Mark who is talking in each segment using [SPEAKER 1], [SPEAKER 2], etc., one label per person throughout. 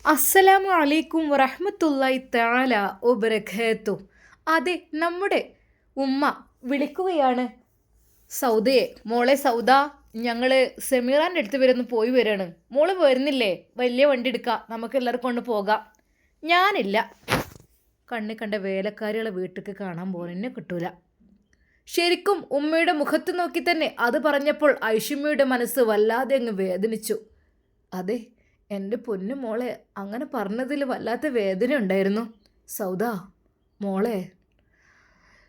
[SPEAKER 1] അസ്സലാമു അലൈക്കും വറഹ്മത്തുള്ളാഹി തആല വബറകാത്തു. അതെ, നമ്മുടെ ഉമ്മ വിളിക്കുകയാണ് സൗദയെ. മോളെ സൗദ, ഞങ്ങൾ സെമീറാൻ്റെ അടുത്ത് വരെ ഒന്ന് പോയി വരാണ്. മോള് വരുന്നില്ലേ? വലിയ വണ്ടി എടുക്കാം, നമുക്ക് എല്ലാവർക്കും കൊണ്ട് പോകാം. ഞാനില്ല, കണ്ണി കണ്ട വേലക്കാരികളെ വീട്ടിലേക്ക് കാണാൻ പോകുന്നതിനെ കിട്ടൂല. ശരിക്കും ഉമ്മയുടെ മുഖത്ത് നോക്കി തന്നെ അത് പറഞ്ഞപ്പോൾ ഐഷുമ്മയുടെ മനസ്സ് വല്ലാതെ അങ്ങ് വേദനിച്ചു. അതെ, എൻ്റെ പൊന്നു മോളെ അങ്ങനെ പറഞ്ഞതിൽ വല്ലാത്ത വേദന ഉണ്ടായിരുന്നു. സൗദ മോളെ,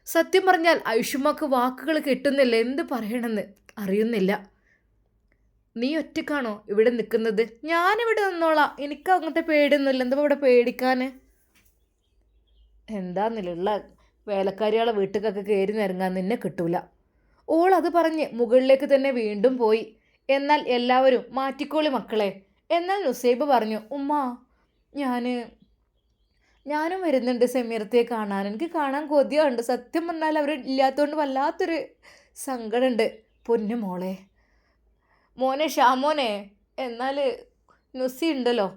[SPEAKER 1] സത്യം പറഞ്ഞാൽ ഐഷുമ്മക്ക് വാക്കുകൾ കിട്ടുന്നില്ല, എന്ത് പറയണമെന്ന് അറിയുന്നില്ല. നീ ഒറ്റക്കാണോ ഇവിടെ നിൽക്കുന്നത്? ഞാനിവിടെ നിന്നോളാം, എനിക്ക് അങ്ങനത്തെ പേടിയൊന്നുമില്ല. എന്താ ഇവിടെ പേടിക്കാൻ? എന്താന്നില്ല, വേലക്കാരികളെ വീട്ടിലൊക്കെ കയറി നിരങ്ങാൻ നിന്നെ കിട്ടൂല. ഓൾ അത് പറഞ്ഞ് മുകളിലേക്ക് തന്നെ വീണ്ടും പോയി. എന്നാൽ എല്ലാവരും മാറ്റിക്കോളി മക്കളെ. എന്നാൽ നുസൈബ് പറഞ്ഞു, ഉമ്മ ഞാനും വരുന്നുണ്ട് സെമീറത്തെ കാണാൻ. എനിക്ക് കാണാൻ കൊതിയുണ്ട്. സത്യം പറഞ്ഞാൽ അവർ ഇല്ലാത്തതുകൊണ്ട് വല്ലാത്തൊരു സങ്കടമുണ്ട്. പൊന്നു മോളെ, മോനെ ഷാമോനെ. എന്നാൽ നുസി ഉണ്ടല്ലോ,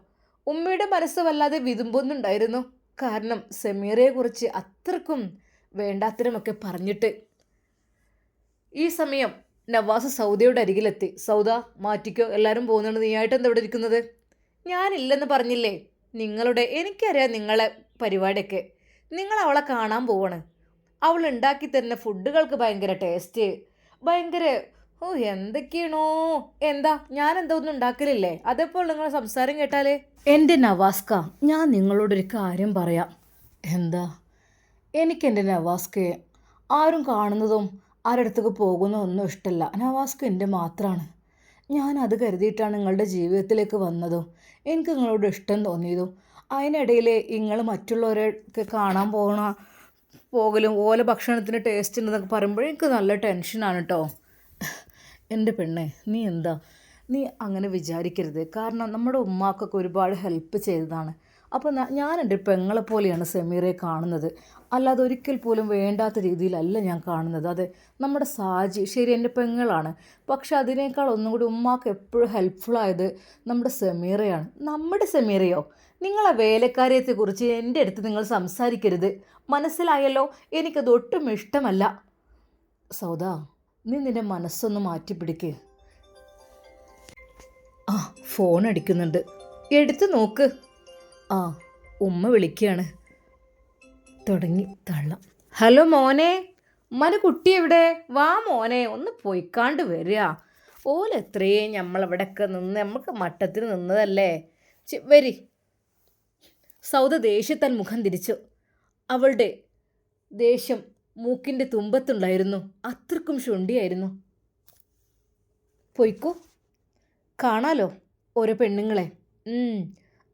[SPEAKER 1] ഉമ്മയുടെ മനസ്സ് വല്ലാതെ വിതുമ്പുന്നുണ്ടായിരുന്നു. കാരണം സെമീറയെക്കുറിച്ച് അത്രക്കും വേണ്ടാത്തരമൊക്കെ പറഞ്ഞിട്ട്. ഈ സമയം നവാസ് സൗദയുടെ അരികിലെത്തി. സൗദ, മാറ്റിക്കോ, എല്ലാവരും പോകുന്നുണ്ട്, നീയായിട്ട് എന്താ ഇവിടെ ഇരിക്കുന്നത്? ഞാനില്ലെന്ന് പറഞ്ഞില്ലേ? എനിക്കറിയാം നിങ്ങളെ പരിപാടിയൊക്കെ. നിങ്ങൾ അവളെ കാണാൻ പോവാണ്. അവൾ ഉണ്ടാക്കി തരുന്ന ഫുഡുകൾക്ക് ഭയങ്കര ടേസ്റ്റ്, ഭയങ്കര എന്തൊക്കെയാണോ. എന്താ ഞാനെന്താ ഒന്നും ഉണ്ടാക്കലില്ലേ? അതേപ്പോൾ നിങ്ങൾ സംസാരം കേട്ടാലേ. എൻ്റെ നവാസ്ക, ഞാൻ നിങ്ങളോടൊരു കാര്യം പറയാം. എന്താ? എനിക്കെൻ്റെ നവാസ്കയെ ആരും കാണുന്നതും ആരടുത്തേക്ക് പോകുന്നതൊന്നും ഇഷ്ടമല്ല. നവാസ്ക എൻ്റെ മാത്രമാണ്. ഞാൻ അത് കരുതിയിട്ടാണ് നിങ്ങളുടെ ജീവിതത്തിലേക്ക് വന്നതും എനിക്ക് നിങ്ങളോട് ഇഷ്ടം തോന്നിയതും. അതിനിടയിൽ നിങ്ങൾ മറ്റുള്ളവരൊക്കെ കാണാൻ പോകലും ഓല ഭക്ഷണത്തിന് ടേസ്റ്റ് ഉണ്ടെന്നൊക്കെ പറയുമ്പോൾ എനിക്ക് നല്ല ടെൻഷനാണ് കേട്ടോ. എൻ്റെ പെണ്ണെ, നീ അങ്ങനെ വിചാരിക്കരുത്. കാരണം നമ്മുടെ ഉമ്മാക്കൊക്കെ ഒരുപാട് ഹെൽപ്പ് ചെയ്തതാണ്. അപ്പോൾ ഞാൻ എൻ്റെ പെങ്ങളെ പോലെയാണ് സെമീറയെ കാണുന്നത്. അല്ലാതെ ഒരിക്കൽ പോലും വേണ്ടാത്ത രീതിയിലല്ല ഞാൻ കാണുന്നത്. അതെ, നമ്മുടെ സാജി ശരി എൻ്റെ പെങ്ങളാണ്. പക്ഷെ അതിനേക്കാൾ ഒന്നും കൂടി ഉമ്മാക്ക് എപ്പോഴും ഹെൽപ്ഫുള്ളായത് നമ്മുടെ സെമീറയാണ്. നമ്മുടെ സെമീറയോ? നിങ്ങളെ വേലക്കാര്യത്തെക്കുറിച്ച് എൻ്റെ അടുത്ത് നിങ്ങൾ സംസാരിക്കരുത്, മനസ്സിലായല്ലോ? എനിക്കത് ഒട്ടും ഇഷ്ടമല്ല. സൗദ, നീ നിൻ്റെ മനസ്സൊന്ന് മാറ്റിപ്പിടിക്ക്. ആ, ഫോൺ അടിക്കുന്നുണ്ട്, എടുത്ത് നോക്ക്. ആ, ഉമ്മ വിളിക്കുകയാണ്. തുടങ്ങി തള്ളം. ഹലോ മോനെ, ഉമ്മാൻ്റെ കുട്ടി എവിടെ? വാ മോനെ, ഒന്ന് പോയിക്കാണ്ട് വരിക. ഓലെത്രയേ നമ്മളവിടെയൊക്കെ നിന്ന് നമുക്ക് മട്ടത്തിന് നിന്നതല്ലേ. വരി. സൗദ ദേഷ്യത്താൽ മുഖം തിരിച്ചു. അവളുടെ ദേഷ്യം മൂക്കിൻ്റെ തുമ്പത്തുണ്ടായിരുന്നു. അത്രക്കും ശുണ്ടിയായിരുന്നു. പോയിക്കോ, കാണാലോ ഓരോ പെണ്ണുങ്ങളെ.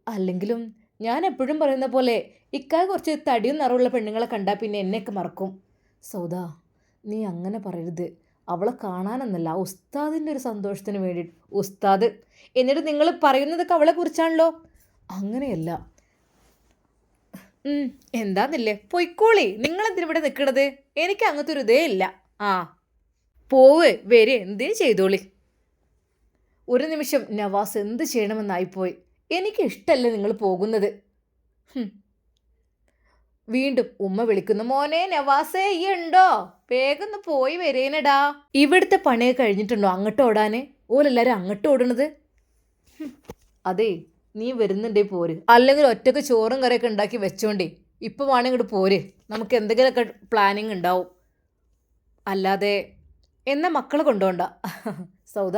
[SPEAKER 1] അല്ലെങ്കിലും ഞാൻ എപ്പോഴും പറയുന്ന പോലെ ഇക്കായ കുറച്ച് തടിയും നിറവുള്ള പെണ്ണുങ്ങളെ കണ്ടാൽ പിന്നെ എന്നെയൊക്കെ മറക്കും. സൗദ, നീ അങ്ങനെ പറയരുത്. അവളെ കാണാനെന്നല്ല, ഉസ്താദിൻ്റെ ഒരു സന്തോഷത്തിന് വേണ്ടിയിട്ട്. ഉസ്താദ് എന്നിട്ട് നിങ്ങൾ പറയുന്നതൊക്കെ അവളെ കുറിച്ചാണല്ലോ. അങ്ങനെയല്ല. എന്താന്നില്ലേ, പൊയ്ക്കോളി. നിങ്ങളെന്തിനിവിടെ നിൽക്കണത്? എനിക്ക് അങ്ങനത്തെ ഒരു ഇതേ ഇല്ല. ആ, പോവ് വരെ എന്തേ ചെയ്തോളി. ഒരു നിമിഷം നവാസ് എന്ത് ചെയ്യണമെന്നായിപ്പോയി. എനിക്ക് ഇഷ്ടമല്ല നിങ്ങൾ പോകുന്നത്. വീണ്ടും ഉമ്മ വിളിക്കുന്നു. മോനെ നവാസേ, ഈ ഉണ്ടോ? വേഗം പോയി വരേനടാ. ഇവിടുത്തെ പണിയൊക്കെ കഴിഞ്ഞിട്ടുണ്ടോ അങ്ങോട്ട് ഓടാന്? ഓലെല്ലാവരും അങ്ങോട്ട് ഓടണത്. അതെ, നീ വരുന്നുണ്ടേ പോര്, അല്ലെങ്കിൽ ഒറ്റക്ക് ചോറും കറിയൊക്കെ ഉണ്ടാക്കി വെച്ചോണ്ടേ ഇപ്പം വേണമെങ്കിൽ ഇങ്ങോട്ട് പോര്. നമുക്ക് എന്തെങ്കിലുമൊക്കെ പ്ലാനിങ് ഉണ്ടാവും. അല്ലാതെ എന്നെ മക്കളെ കൊണ്ടുപോണ്ട. സൗദ,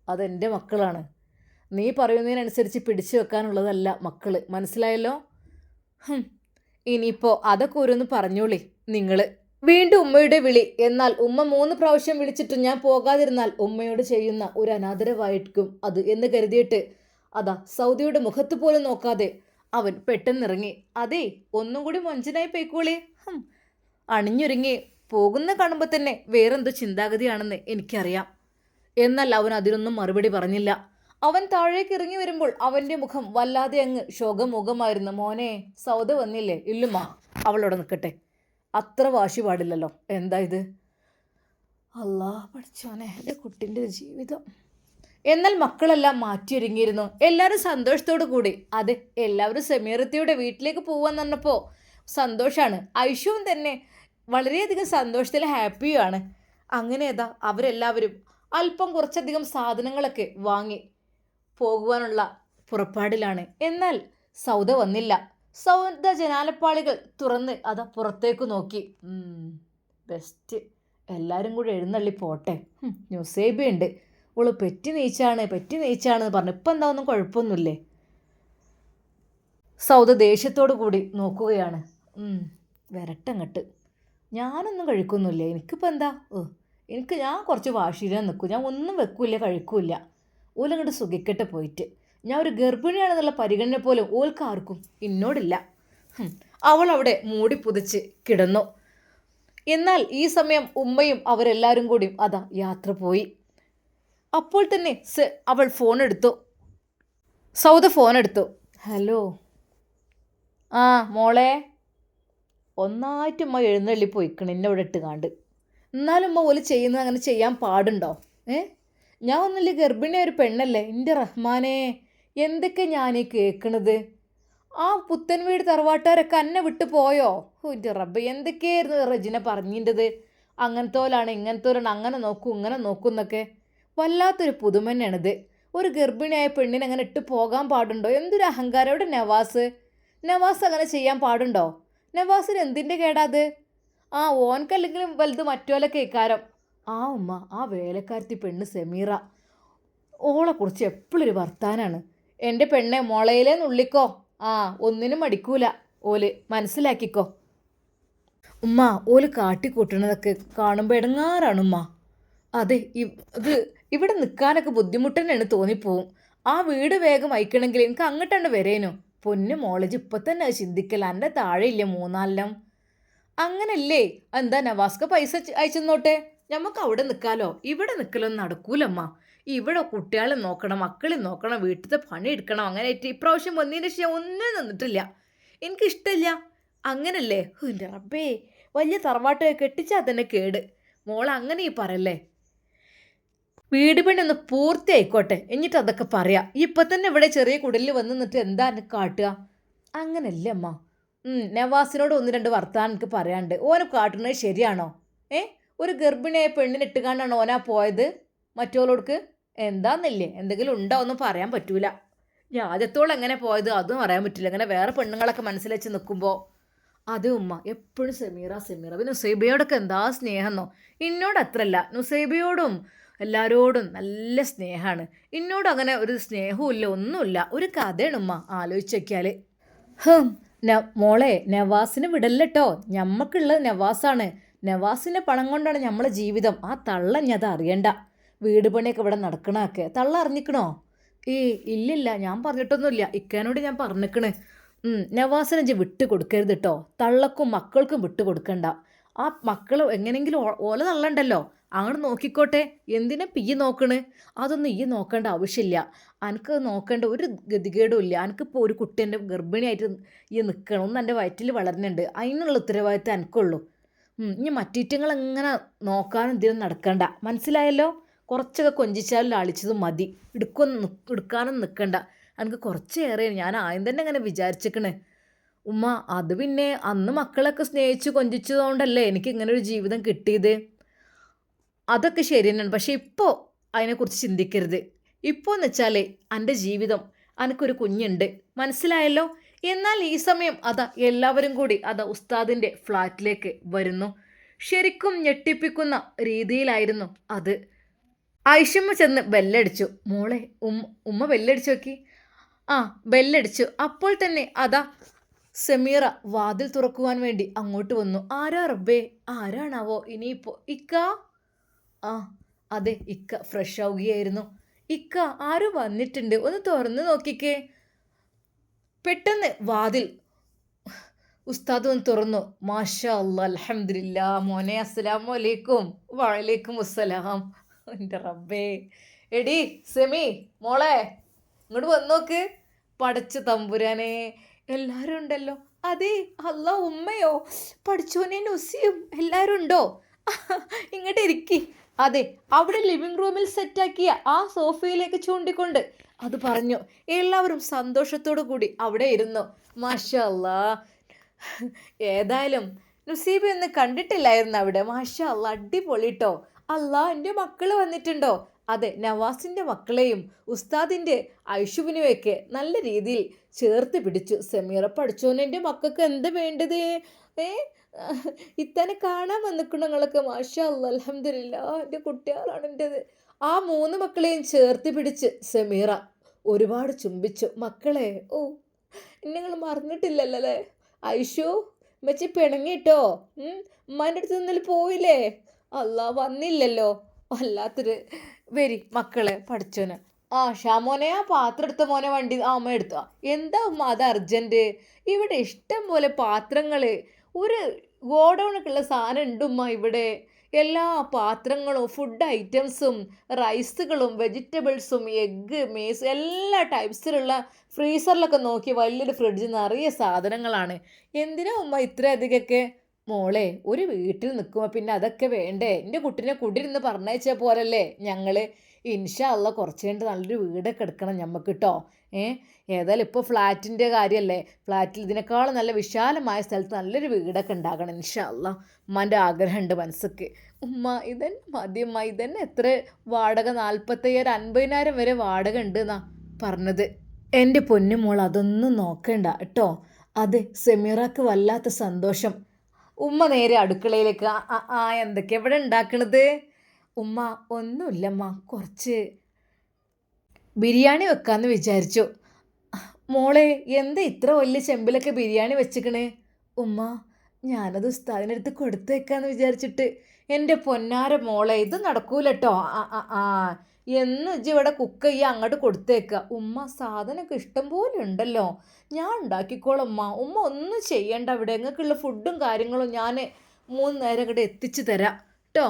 [SPEAKER 1] അതെൻ്റെ മക്കളാണ്. നീ പറയുന്നതിനനുസരിച്ച് പിടിച്ചു വെക്കാനുള്ളതല്ല മക്കൾ, മനസ്സിലായല്ലോ? ഇനിയിപ്പോൾ അതൊക്കെ ഓരോന്ന് പറഞ്ഞോളി നിങ്ങൾ. വീണ്ടും ഉമ്മയുടെ വിളി. എന്നാൽ ഉമ്മ 3 പ്രാവശ്യം വിളിച്ചിട്ടും ഞാൻ പോകാതിരുന്നാൽ ഉമ്മയോട് ചെയ്യുന്ന ഒരു അനാദരവായിരിക്കും അത് എന്ന് കരുതിയിട്ട് അതാ സൗദിയുടെ മുഖത്ത് പോലും നോക്കാതെ അവൻ പെട്ടെന്നിറങ്ങി. അതേ, ഒന്നും കൂടി മൊഞ്ചനായി പോയിക്കോളി. അണിഞ്ഞൊരുങ്ങി പോകുന്ന കാണുമ്പോൾ തന്നെ വേറെന്തോ ചിന്താഗതിയാണെന്ന് എനിക്കറിയാം. എന്നാൽ അവൻ അതിനൊന്നും മറുപടി പറഞ്ഞില്ല. അവൻ താഴേക്ക് ഇറങ്ങി വരുമ്പോൾ അവൻ്റെ മുഖം വല്ലാതെ അങ്ങ് ശോകമുഖമായിരുന്നു. മോനെ, സൗദ വന്നില്ലേ? ഇല്ലുമ്മ, അവളോടെ നിൽക്കട്ടെ. അത്ര വാശി പാടില്ലല്ലോ. എന്താ ഇത്? അല്ലാ പഠിച്ചോനെ, എൻ്റെ കുട്ടിൻ്റെ ജീവിതം. എന്നാൽ മക്കളെല്ലാം മാറ്റിയൊരുങ്ങിയിരുന്നു. എല്ലാവരും സന്തോഷത്തോടു കൂടി. അതെ, എല്ലാവരും സമീറത്തിയുടെ വീട്ടിലേക്ക് പോവാന്ന് പറഞ്ഞപ്പോൾ സന്തോഷമാണ്. ഐഷുവും തന്നെ വളരെയധികം സന്തോഷത്തിൽ ഹാപ്പിയുമാണ്. അങ്ങനെ ഏതാ അവരെല്ലാവരും അല്പം കുറച്ചധികം സാധനങ്ങളൊക്കെ വാങ്ങി പോകുവാനുള്ള പുറപ്പാടിലാണ്. എന്നാൽ സൗദ വന്നില്ല. സൗദ ജനാലപ്പാളികൾ തുറന്ന് അതാ പുറത്തേക്ക് നോക്കി. ബെസ്റ്റ്, എല്ലാവരും കൂടി എഴുന്നള്ളി പോട്ടെ. നുസൈബയുണ്ട്, ഓള് പെറ്റി നീച്ചാണ് പറഞ്ഞു. ഇപ്പം എന്താ ഒന്നും കുഴപ്പമൊന്നുമില്ലേ? സൗദ ദേഷ്യത്തോടു കൂടി നോക്കുകയാണ്. വരട്ടങ്ങട്ട്, ഞാനൊന്നും കഴിക്കൊന്നുമില്ല. എനിക്കിപ്പോൾ എന്താ, ഞാൻ കുറച്ച് വാശിയിലാൻ നിൽക്കും. ഞാൻ ഒന്നും വെക്കൂല, കഴിക്കൂല. ഓലങ്ങോട്ട് സുഖിക്കട്ടെ പോയിട്ട്. ഞാൻ ഒരു ഗർഭിണിയാണെന്നുള്ള പരിഗണന പോലും ഓൽക്കാർക്കും എന്നോടില്ല. അവൾ അവിടെ മൂടി പുതച്ച് കിടന്നു. എന്നാൽ ഈ സമയം ഉമ്മയും അവരെല്ലാവരും കൂടിയും അതാ യാത്ര പോയി. അപ്പോൾ തന്നെ അവൾ ഫോണെടുത്തു. സൗദ ഫോണെടുത്തു. ഹലോ, ആ മോളെ, ഒന്നായിട്ട് ഉമ്മ എഴുന്നള്ളി പോയിക്കണം എന്നെ ഇവിടെ ഇട്ട് കാണ്ട്. എന്നാലും ഉമ്മ ഓല് ചെയ്യുന്നത് അങ്ങനെ ചെയ്യാൻ പാടുണ്ടോ? ഞാൻ ഒന്നുമില്ല, ഗർഭിണിയ ഒരു പെണ്ണല്ലേ. എൻ്റെ റഹ്മാനെ, എന്തൊക്കെ ഞാനീ കേൾക്കണത്. ആ പുത്തൻ വീട് തറവാട്ടുകാരൊക്കെ എന്നെ വിട്ടു പോയോ? എൻ്റെ റബ്ബ്, എന്തൊക്കെയായിരുന്നു റജിന പറഞ്ഞിൻ്റെത്. അങ്ങനത്തോലാണ് ഇങ്ങനത്തോലാണ്, അങ്ങനെ നോക്കൂ ഇങ്ങനെ നോക്കൂ എന്നൊക്കെ. വല്ലാത്തൊരു പുതുമ തന്നെയാണിത്. ഒരു ഗർഭിണിയായ പെണ്ണിനെ അങ്ങനെ ഇട്ട് പോകാൻ പാടുണ്ടോ? എന്തൊരു അഹങ്കാരം. ഇവിടെ നവാസ് അങ്ങനെ ചെയ്യാൻ പാടുണ്ടോ? നവാസിന് എന്തിൻ്റെ കേടാത്? ആ ഓൻക്കല്ലെങ്കിലും വലുത് മറ്റോലൊക്കെ ഇക്കാരം. ആ ഉമ്മ, ആ വേലക്കാരത്തി പെണ്ണ് സമീറ, ഓളെക്കുറിച്ച് എപ്പോഴൊരു വർത്താനാണ്. എൻ്റെ പെണ്ണെ മുളയിലേ നുള്ളിക്കോ. ആ ഒന്നിനും മടിക്കൂല ഓല്, മനസ്സിലാക്കിക്കോ. ഉമ്മ, ഓല് കാട്ടിക്കൂട്ടണതൊക്കെ കാണുമ്പോൾ ഇടങ്ങാറാണ് ഉമ്മ. അതെ, ഇത് ഇവിടെ നിൽക്കാനൊക്കെ ബുദ്ധിമുട്ട് തന്നെയാണ് തോന്നിപ്പോവും. ആ വീട് വേഗം അയക്കണമെങ്കിൽ എനിക്ക് അങ്ങോട്ടാണ് വരേനു. പൊന്നു മോളേജ് ഇപ്പം തന്നെ അത് ചിന്തിക്കല. എൻ്റെ താഴെയില്ലേ 3-4. അങ്ങനല്ലേ? എന്താ നവാസ്ക പൈസ അയച്ചെന്നോട്ടെ, നമുക്ക് അവിടെ നിൽക്കാലോ. ഇവിടെ നിൽക്കലൊന്നും നടക്കൂലമ്മ. ഇവിടെ കുട്ടികളെ നോക്കണം, മക്കളെ നോക്കണം, വീട്ടിലത്തെ പണി എടുക്കണം. അങ്ങനെ ഇപ്രാവശ്യം വന്നതിന് ശേഷം ഒന്നും നിന്നിട്ടില്ല. എനിക്കിഷ്ടമില്ല. അങ്ങനല്ലേ? എൻ്റെ റബ്ബേ, വലിയ തറവാട്ട് കെട്ടിച്ചാൽ തന്നെ കേട്. മോളെ അങ്ങനെ ഈ പറയല്ലേ. വീട് പണി ഒന്ന് പൂർത്തിയായിക്കോട്ടെ, എന്നിട്ട് അതൊക്കെ പറയാം. ഇപ്പം തന്നെ ഇവിടെ ചെറിയ കുടലിൽ വന്ന് നിന്നിട്ട് എന്താ എനിക്ക് കാട്ടുക? അങ്ങനല്ലേ അമ്മ. നവാസിനോട് 1-2 വർത്താനം എനിക്ക് പറയാണ്ട്. ഓന് കാട്ടുന്നത് ശരിയാണോ? ഒരു ഗർഭിണിയായ പെണ്ണിനെ ഇട്ടുകാണ്ടാണ് ഓനാ പോയത് മറ്റോളോടക്ക്? എന്താന്നില്ലേ, എന്തെങ്കിലും ഉണ്ടോ ഒന്നും പറയാൻ പറ്റൂല. ഞാൻ ആദ്യത്തോളം എങ്ങനെ പോയത് അതും പറയാൻ പറ്റില്ല. അങ്ങനെ വേറെ പെണ്ണുങ്ങളൊക്കെ മനസ്സിൽ വെച്ച് നിൽക്കുമ്പോൾ. അത് ഉമ്മ എപ്പോഴും സമീറ. പിന്നെ നുസൈബയോടൊക്കെ എന്താ സ്നേഹമെന്നോ. എന്നോട് അത്രല്ല, നുസൈബയോടും എല്ലാവരോടും നല്ല സ്നേഹമാണ്. എന്നോട് അങ്ങനെ ഒരു സ്നേഹവും ഇല്ല, ഒന്നുമില്ല. ഒരു കഥയാണ് ഉമ്മ ആലോചിച്ച് വയ്ക്കാൽ. മോളെ, നവാസിന് വിടല്ലട്ടോ. ഞമ്മക്കുള്ളത് നവാസാണ്. നവാസിൻ്റെ പണം കൊണ്ടാണ് നമ്മളെ ജീവിതം. ആ തള്ള അത് അറിയണ്ട. വീട് പണിയൊക്കെ ഇവിടെ നടക്കണമൊക്കെ തള്ള അറിഞ്ഞിക്കണോ? ഇല്ലില്ല, ഞാൻ പറഞ്ഞിട്ടൊന്നുമില്ല. ഇക്കാനോട് ഞാൻ പറഞ്ഞിക്കണ്. നവാസിനെ ഇജ്ജ് വിട്ട് കൊടുക്കരുത് കേട്ടോ. തള്ളക്കും മക്കൾക്കും വിട്ട് കൊടുക്കണ്ട. ആ മക്കൾ എങ്ങനെയെങ്കിലും ഓല തള്ളണ്ടല്ലോ, അങ്ങോട്ട് നോക്കിക്കോട്ടെ. എന്തിനാ പിയ്യ് നോക്കണ്? അതൊന്നും ഈ നോക്കേണ്ട ആവശ്യമില്ല. എനിക്ക് നോക്കേണ്ട ഒരു ഗതികേടും ഇല്ല. എനിക്കിപ്പോൾ ഒരു കുട്ടി എൻ്റെ ഗർഭിണിയായിട്ട് ഈ നിൽക്കണം. ഒന്ന് എൻ്റെ വയറ്റിൽ വളരുന്നുണ്ട്. അതിനുള്ള ഉത്തരവാദിത്തം എനിക്കുള്ളൂ. ഇനി മറ്റീറ്റങ്ങൾ എങ്ങനെ നോക്കാനും ഇതിനും നടക്കണ്ട. മനസ്സിലായല്ലോ? കുറച്ചൊക്കെ കൊഞ്ചിച്ചാലും ലാളിച്ചതും മതി. എടുക്കാനും നിൽക്കണ്ട. എനിക്ക് കുറച്ചേറെ ഞാൻ ആദ്യം തന്നെ അങ്ങനെ വിചാരിച്ചിക്കണേ. ഉമ്മ, അത് പിന്നെ അന്ന് മക്കളൊക്കെ സ്നേഹിച്ച് കൊഞ്ചിച്ചതുകൊണ്ടല്ലേ എനിക്ക് ഇങ്ങനെ ഒരു ജീവിതം കിട്ടിയത്. അതൊക്കെ ശരി തന്നെയാണ്. പക്ഷേ ഇപ്പോൾ അതിനെക്കുറിച്ച് ചിന്തിക്കരുത്. ഇപ്പോൾ എന്ന് വെച്ചാൽ എൻ്റെ ജീവിതം, എനിക്കൊരു കുഞ്ഞുണ്ട്. മനസ്സിലായല്ലോ? എന്നാൽ ഈ സമയം അതാ എല്ലാവരും കൂടി അതാ ഉസ്താദിൻ്റെ ഫ്ലാറ്റിലേക്ക് വരുന്നു. ശരിക്കും ഞെട്ടിപ്പിക്കുന്ന രീതിയിലായിരുന്നു അത്. ഐഷമ്മ ചെന്ന് ബെല്ലടിച്ചു. മോളെ, ഉമ്മ ബെല്ലടിച്ചു നോക്കി. ബെല്ലടിച്ചു. അപ്പോൾ തന്നെ അതാ സമീറ വാതിൽ തുറക്കുവാൻ വേണ്ടി അങ്ങോട്ട് വന്നു. ആരാ റബ്ബേ, ആരാണാവോ ഇനിയിപ്പോൾ? ഇക്ക? അതെ, ഇക്ക ഫ്രഷ് ആവുകയായിരുന്നു. ഇക്ക, ആരും വന്നിട്ടുണ്ട്, ഒന്ന് തുറന്ന് നോക്കിക്കേ. പെട്ടെന്ന് വാതിൽ ഉസ്താദ് ഒന്ന് തുറന്നു. മാഷാ അല്ലാ, അൽഹംദുലില്ലാ. മോനെ, അസ്സലാമു അലൈക്കും. വഅലൈക്കും അസ്സലാം. എൻ്റെ റബ്ബേ. എടി സെമി മോളെ, ഇങ്ങോട്ട് വന്നോക്ക്. പടച്ച തമ്പുരാനെ, എല്ലാവരും ഉണ്ടല്ലോ. അതെ, അല്ലാ, ഉമ്മയോ? പഠിച്ചോനെ, നുസിയും എല്ലാവരും ഉണ്ടോ? ഇങ്ങോട്ട് ഇരിക്കി. അതെ, അവിടെ ലിവിംഗ് റൂമിൽ സെറ്റാക്കിയ ആ സോഫയിലേക്ക് ചൂണ്ടിക്കൊണ്ട് അത് പറഞ്ഞു. എല്ലാവരും സന്തോഷത്തോടു കൂടി അവിടെ ഇരുന്നു. മാഷാ അല്ലാ. ഏതായാലും നുസീബ ഒന്ന് കണ്ടിട്ടില്ലായിരുന്നു അവിടെ. മാഷാ അല്ലാ, അടിപൊളിട്ടോ. അല്ലാ, എൻ്റെ മക്കൾ വന്നിട്ടുണ്ടോ? അതെ, നവാസിൻ്റെ മക്കളെയും ഉസ്താദിൻ്റെ ഐഷുവിനെയൊക്കെ നല്ല രീതിയിൽ ചേർത്ത് പിടിച്ചു സെമീറ. പഠിച്ചോനെ, എൻ്റെ മക്കൾക്ക് എന്താ വേണ്ടത്? ഏ ഇത്തന്നെ കാണാൻ വന്നിക്കണു നിങ്ങളൊക്കെ. മാഷാ അല്ലാ, അൽഹംദുലില്ലാ, എൻ്റെ കുട്ടികളാണ് എൻ്റെത്. ആ മൂന്ന് മക്കളെയും ചേർത്ത് പിടിച്ച് സെമീറ ഒരുപാട് ചുംബിച്ചു. മക്കളെ, ഓ നിങ്ങൾ മറന്നിട്ടില്ലല്ലോ അല്ലേ? ഐഷു മെച്ചി പിണങ്ങിട്ടോ? ഉമ്മാൻ്റെ അടുത്ത് നിന്നിൽ പോയില്ലേ? അല്ലാ, വന്നില്ലല്ലോ. വല്ലാത്തൊരു വരി മക്കളെ. പഠിച്ചോന്. ആ ഷാമോനെ, ആ പാത്രം എടുത്ത മോനെ വണ്ടി അമ്മ എടുത്തോ. എന്താ ഉമ്മ അത് അർജൻറ്റ്? ഇവിടെ ഇഷ്ടം പോലെ പാത്രങ്ങൾ, ഒരു ഗോഡൗണൊക്കെയുള്ള സാധനം ഉണ്ട് ഉമ്മ ഇവിടെ. എല്ലാ പാത്രങ്ങളും ഫുഡ് ഐറ്റംസും റൈസുകളും വെജിറ്റബിൾസും എഗ്ഗ് മേസ് എല്ലാ ടൈപ്സിലുള്ള ഫ്രീസറിലൊക്കെ നോക്കി വലിയൊരു ഫ്രിഡ്ജ് നിറയെ സാധനങ്ങളാണ്. എന്തിനാ ഉമ്മ ഇത്രയധികമൊക്കെ? മോളെ, ഒരു വീട്ടിൽ നിൽക്കുമ്പോൾ പിന്നെ അതൊക്കെ വേണ്ടേ? എൻ്റെ കുട്ടീനെ കുടിയിരുന്ന് പറഞ്ഞയച്ചാൽ പോരല്ലേ? ഞങ്ങൾ ഇൻഷാ അല്ലാ കുറച്ച് കഴിഞ്ഞിട്ട് നല്ലൊരു വീടൊക്കെ എടുക്കണം ഞമ്മക്ക് കേട്ടോ. ഏതായാലും ഇപ്പോൾ ഫ്ലാറ്റിൻ്റെ കാര്യമല്ലേ. ഫ്ലാറ്റിൽ ഇതിനേക്കാളും നല്ല വിശാലമായ സ്ഥലത്ത് നല്ലൊരു വീടൊക്കെ ഉണ്ടാകണം ഇൻഷാ അല്ലാ. ഉമ്മാൻ്റെ ആഗ്രഹമുണ്ട് മനസ്സക്ക്. ഉമ്മ ഇതന്നെ മതി ഉമ്മ. ഇതന്നെ എത്ര വാടക? 45,000 50,000 വരെ വാടക ഉണ്ട് എന്നാ പറഞ്ഞത്. എൻ്റെ പൊന്നുമോൾ അതൊന്നും നോക്കണ്ട കേട്ടോ. അതെ, സെമീറാക്ക് വല്ലാത്ത സന്തോഷം. ഉമ്മ നേരെ അടുക്കളയിലേക്ക്. എന്തൊക്കെ എവിടെ ഉണ്ടാക്കണത്? ഉമ്മ ഒന്നുമില്ലമ്മ, കുറച്ച് ബിരിയാണി വെക്കാമെന്ന് വിചാരിച്ചു. മോളെ, എന്താ ഇത്ര വലിയ ചെമ്പിലൊക്കെ ബിരിയാണി വെച്ചിക്കണേ? ഉമ്മ, ഞാനത് ഉസ്താദിനടുത്ത് കൊടുത്തേക്കാന്ന് വിചാരിച്ചിട്ട്. എൻ്റെ പൊന്നാര മോളെ, ഇത് നടക്കൂല കേട്ടോ. എന്ന് ഇജ്ജ് ഇവിടെ കുക്ക് ചെയ്യുക, അങ്ങോട്ട് കൊടുത്തേക്കുക. ഉമ്മ, സാധനമൊക്കെ ഇഷ്ടം പോലെ ഉണ്ടല്ലോ, ഞാൻ ഉണ്ടാക്കിക്കോളാം ഉമ്മ. ഉമ്മ ഒന്നും ചെയ്യണ്ട. അവിടെ നിങ്ങൾക്കുള്ള ഫുഡും കാര്യങ്ങളും ഞാൻ 3 നേരം അങ്ങോട്ട് എത്തിച്ചു തരാം കേട്ടോ.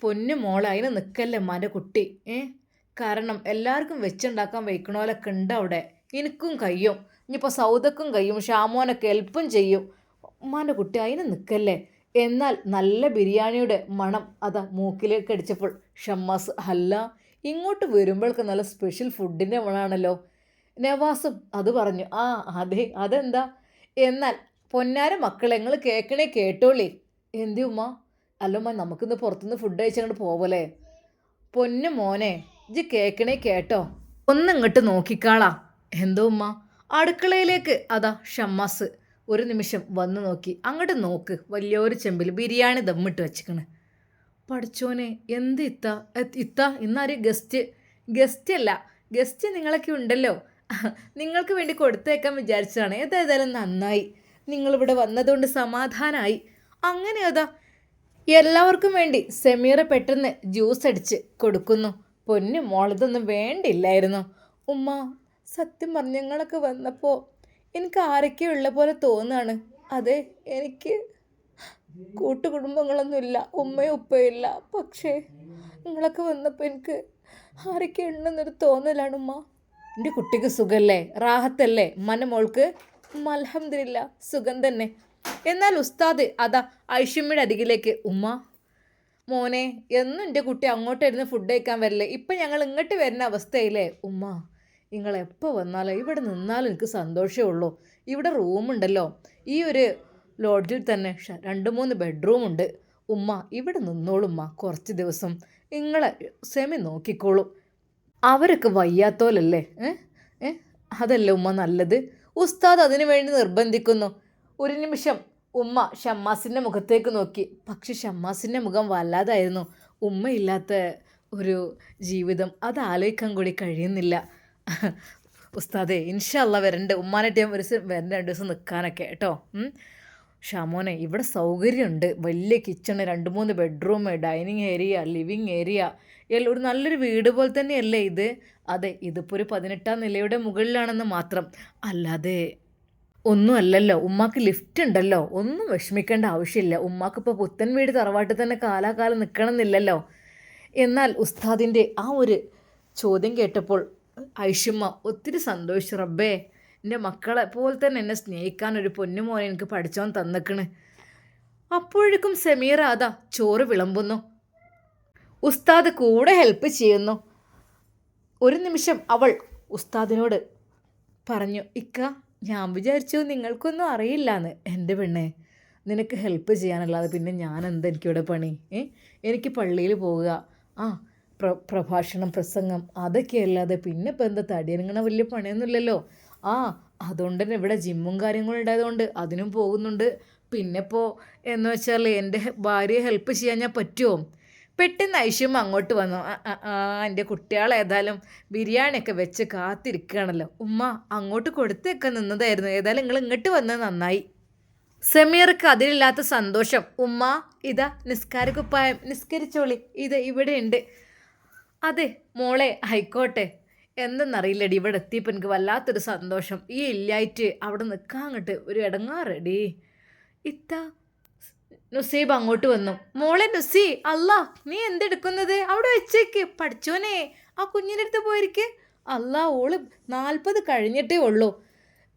[SPEAKER 1] പൊന്നു മോളെ, അതിന് നിൽക്കല്ലേ ഉമ്മാൻ്റെ കുട്ടി. കാരണം എല്ലാവർക്കും വെച്ചുണ്ടാക്കാൻ വയ്ക്കണോലൊക്കെ ഉണ്ട് അവിടെ. എനിക്കും കഴിയും, ഇനിയിപ്പോൾ സൗദക്കും കഴിയും, ഷാമോനൊക്കെ ഹെൽപ്പും ചെയ്യും. ഉമ്മാൻ്റെ കുട്ടി അതിന് നിൽക്കല്ലേ. എന്നാൽ നല്ല ബിരിയാണിയുടെ മണം അതാ മൂക്കിലേക്ക് അടിച്ചപ്പോൾ ഷമ്മാസ്, അല്ല ഇങ്ങോട്ട് വരുമ്പോഴൊക്കെ നല്ല സ്പെഷ്യൽ ഫുഡിൻ്റെ മണമാണല്ലോ. നവാസും അത് പറഞ്ഞു. അതെ, അതെന്താ? എന്നാൽ പൊന്നാര മക്കളെ, നിങ്ങൾ കേൾക്കണേ കേട്ടോളി. എന്തി ഉമ്മ? അല്ലമ്മ, നമുക്കിന്ന് പുറത്തുനിന്ന് ഫുഡ് കഴിച്ചങ്ങോട്ട് പോവല്ലേ? പൊന്നു മോനെ, ഇജ്ജ് കേൾക്കണേ കേട്ടോ. ഒന്നിങ്ങോട്ട് നോക്കിക്കാളാ. എന്തോ ഉമ്മ? അടുക്കളയിലേക്ക് അതാ ഷമ്മാസ് ഒരു നിമിഷം വന്നു നോക്കി. അങ്ങോട്ട് നോക്ക്, വലിയൊരു ചെമ്പിൽ ബിരിയാണി ദമ്മിട്ട് വെച്ചിക്കണ്. പഠിച്ചോനെ, എന്ത് ഇത്ത ഇന്നാരും ഗസ്റ്റ് അല്ല, ഗസ്റ്റ് നിങ്ങളൊക്കെ ഉണ്ടല്ലോ. നിങ്ങൾക്ക് വേണ്ടി കൊടുത്തേക്കാൻ വിചാരിച്ചതാണ്. ഏതായാലും നന്നായി, നിങ്ങളിവിടെ വന്നതുകൊണ്ട് സമാധാനമായി. അങ്ങനെ അതാ എല്ലാവർക്കും വേണ്ടി സെമീറ പെട്ടെന്ന് ജ്യൂസ് അടിച്ച് കൊടുക്കുന്നു. പൊന്നു മോളതൊന്നും വേണ്ടില്ലായിരുന്നു. ഉമ്മ, സത്യം പറഞ്ഞ ഞങ്ങളൊക്കെ വന്നപ്പോൾ എനിക്ക് ആരൊക്കെ ഉള്ള പോലെ തോന്നുകയാണ്. അതെ, എനിക്ക് കൂട്ടുകുടുംബങ്ങളൊന്നുമില്ല, ഉമ്മയും ഉപ്പയും ഇല്ല. പക്ഷേ നിങ്ങളൊക്കെ വന്നപ്പോൾ എനിക്ക് ആരൊക്കെ ഉണ്ടെന്നൊരു തോന്നലാണ് ഉമ്മ. എൻ്റെ കുട്ടിക്ക് സുഖമല്ലേ? റാഹത്തല്ലേ ഉമ്മാൻ്റെ മോൾക്ക്? അൽഹംദുലില്ലാ, സുഖം തന്നെ. എന്നാൽ ഉസ്താദ് അതാ ഐഷുമ്മയുടെ അരികിലേക്ക്. ഉമ്മ, മോനെ, എന്നും എൻ്റെ കുട്ടി അങ്ങോട്ടായിരുന്നു ഫുഡ് കഴിക്കാൻ വരില്ലേ? ഇപ്പം ഞങ്ങൾ ഇങ്ങോട്ട് വരുന്ന അവസ്ഥയില്ലേ? ഉമ്മ, നിങ്ങൾ എപ്പോൾ വന്നാലും ഇവിടെ നിന്നാലും എനിക്ക് സന്തോഷമേ ഉള്ളൂ. ഇവിടെ റൂമുണ്ടല്ലോ, ഈ ഒരു ലോഡ്ജിൽ തന്നെ 2-3 ബെഡ്റൂമുണ്ട്. ഉമ്മ ഇവിടെ നിന്നോളുമ്മ, കുറച്ച് ദിവസം നിങ്ങളെ സെമി നോക്കിക്കോളും. അവരൊക്കെ വയ്യാത്തോലല്ലേ? അതല്ലേ ഉമ്മ നല്ലത്? ഉസ്താദ് അതിനു വേണ്ടി നിർബന്ധിക്കുന്നു. ഒരു നിമിഷം ഉമ്മ ഷമ്മാസിൻ്റെ മുഖത്തേക്ക് നോക്കി. പക്ഷെ ഷമ്മാസിൻ്റെ മുഖം വല്ലാതായിരുന്നു. ഉമ്മയില്ലാത്ത ഒരു ജീവിതം അത് ആലോചിക്കാൻ കൂടി കഴിയുന്നില്ല. ഉസ്താദേ, ഇൻഷാ അല്ലാ വരണ്ട്. ഉമ്മാനായിട്ട് ഞാൻ വരണ്ട 2 ദിവസം നിൽക്കാനൊക്കെ കേട്ടോ. ഷാമോനെ, ഇവിടെ സൗകര്യമുണ്ട്. വലിയ kitchen, 2-3 bedroom, dining area, living area, ഒരു നല്ലൊരു വീട് പോലെ തന്നെയല്ലേ ഇത്? അതെ, ഇതിപ്പോൾ ഒരു 18ാം നിലയുടെ മുകളിലാണെന്ന് മാത്രം, അല്ലാതെ ഒന്നും അല്ലല്ലോ. ഉമ്മാക്ക് ലിഫ്റ്റ് ഉണ്ടല്ലോ, ഒന്നും വിഷമിക്കേണ്ട ആവശ്യമില്ല. ഉമ്മാക്കിപ്പോൾ പുത്തൻ വീട് തറവാട്ടിൽ തന്നെ കാലാകാലം നിൽക്കണം എന്നില്ലല്ലോ. എന്നാൽ ഉസ്താദിൻ്റെ ആ ഒരു ചോദ്യം കേട്ടപ്പോൾ ഐഷുമ്മ ഒത്തിരി സന്തോഷിച്ചു. റബ്ബേ, എൻ്റെ മക്കളെ പോലെ തന്നെ എന്നെ സ്നേഹിക്കാൻ ഒരു പൊന്നുമോനെ എനിക്ക് പഠിച്ചോൻ തന്നിക്കണ്. അപ്പോഴേക്കും സെമീറ അതാ ചോറ് വിളമ്പുന്നു. ഉസ്താദ് കൂടെ ഹെൽപ്പ് ചെയ്യുന്നു. ഒരു നിമിഷം അവൾ ഉസ്താദിനോട് പറഞ്ഞു, ഇക്ക ഞാൻ വിചാരിച്ചു നിങ്ങൾക്കൊന്നും അറിയില്ലാന്ന്. എൻ്റെ പെണ്ണെ, നിനക്ക് ഹെൽപ്പ് ചെയ്യാനല്ലാതെ പിന്നെ ഞാൻ എന്താ എനിക്കിവിടെ പണി? എനിക്ക് പള്ളിയിൽ പോവുക, ആ പ്രഭാഷണം പ്രസംഗം അതൊക്കെ അല്ലാതെ പിന്നെ ഇപ്പം എന്താ തടിയനങ്ങണ വലിയ പണിയൊന്നുമില്ലല്ലോ. ആ അതുകൊണ്ട് തന്നെ ഇവിടെ ജിമ്മും കാര്യങ്ങളും ഉണ്ടായതുകൊണ്ട് അതിനും പോകുന്നുണ്ട്. പിന്നെ ഇപ്പോൾ എന്ന് വെച്ചാൽ എൻ്റെ ഭാര്യയെ ഹെൽപ്പ് ചെയ്യാൻ ഞാൻ പറ്റുമോ? പെട്ടെന്ന് ഐശ്വര്യ അങ്ങോട്ട് വന്നു. എൻ്റെ കുട്ടികൾ ഏതായാലും ബിരിയാണിയൊക്കെ വെച്ച് കാത്തിരിക്കുകയാണല്ലോ. ഉമ്മ അങ്ങോട്ട് കൊടുത്തേക്കെ നിന്നതായിരുന്നു, ഏതായാലും നിങ്ങൾ ഇങ്ങോട്ട് വന്നത് നന്നായി. സമീർക്ക് അതിലില്ലാത്ത സന്തോഷം. ഉമ്മ ഇതാ നിസ്കാരക്കുപ്പായം, നിസ്കരിച്ചോളി, ഇത് ഇവിടെ ഉണ്ട്. അതെ മോളെ ആയിക്കോട്ടെ. എന്തെന്നറിയില്ലടി, ഇവിടെ എത്തിയപ്പോൾ എനിക്ക് വല്ലാത്തൊരു സന്തോഷം. ഈ ഇല്ലായിട്ട് അവിടെ നിൽക്കാൻ അങ്ങോട്ട് ഒരു ഇടങ്ങാറടി. ഇത്ത നുസൈബ് അങ്ങോട്ട് വന്നു. മോളെ നുസി, അല്ലാ നീ എന്തെടുക്കുന്നത്? അവിടെ വെച്ചേക്ക്. പഠിച്ചോനെ ആ കുഞ്ഞിൻ്റെ അടുത്ത് പോയിരിക്കെ. അല്ലാ ഓള് 40 കഴിഞ്ഞിട്ടേ ഉള്ളൂ.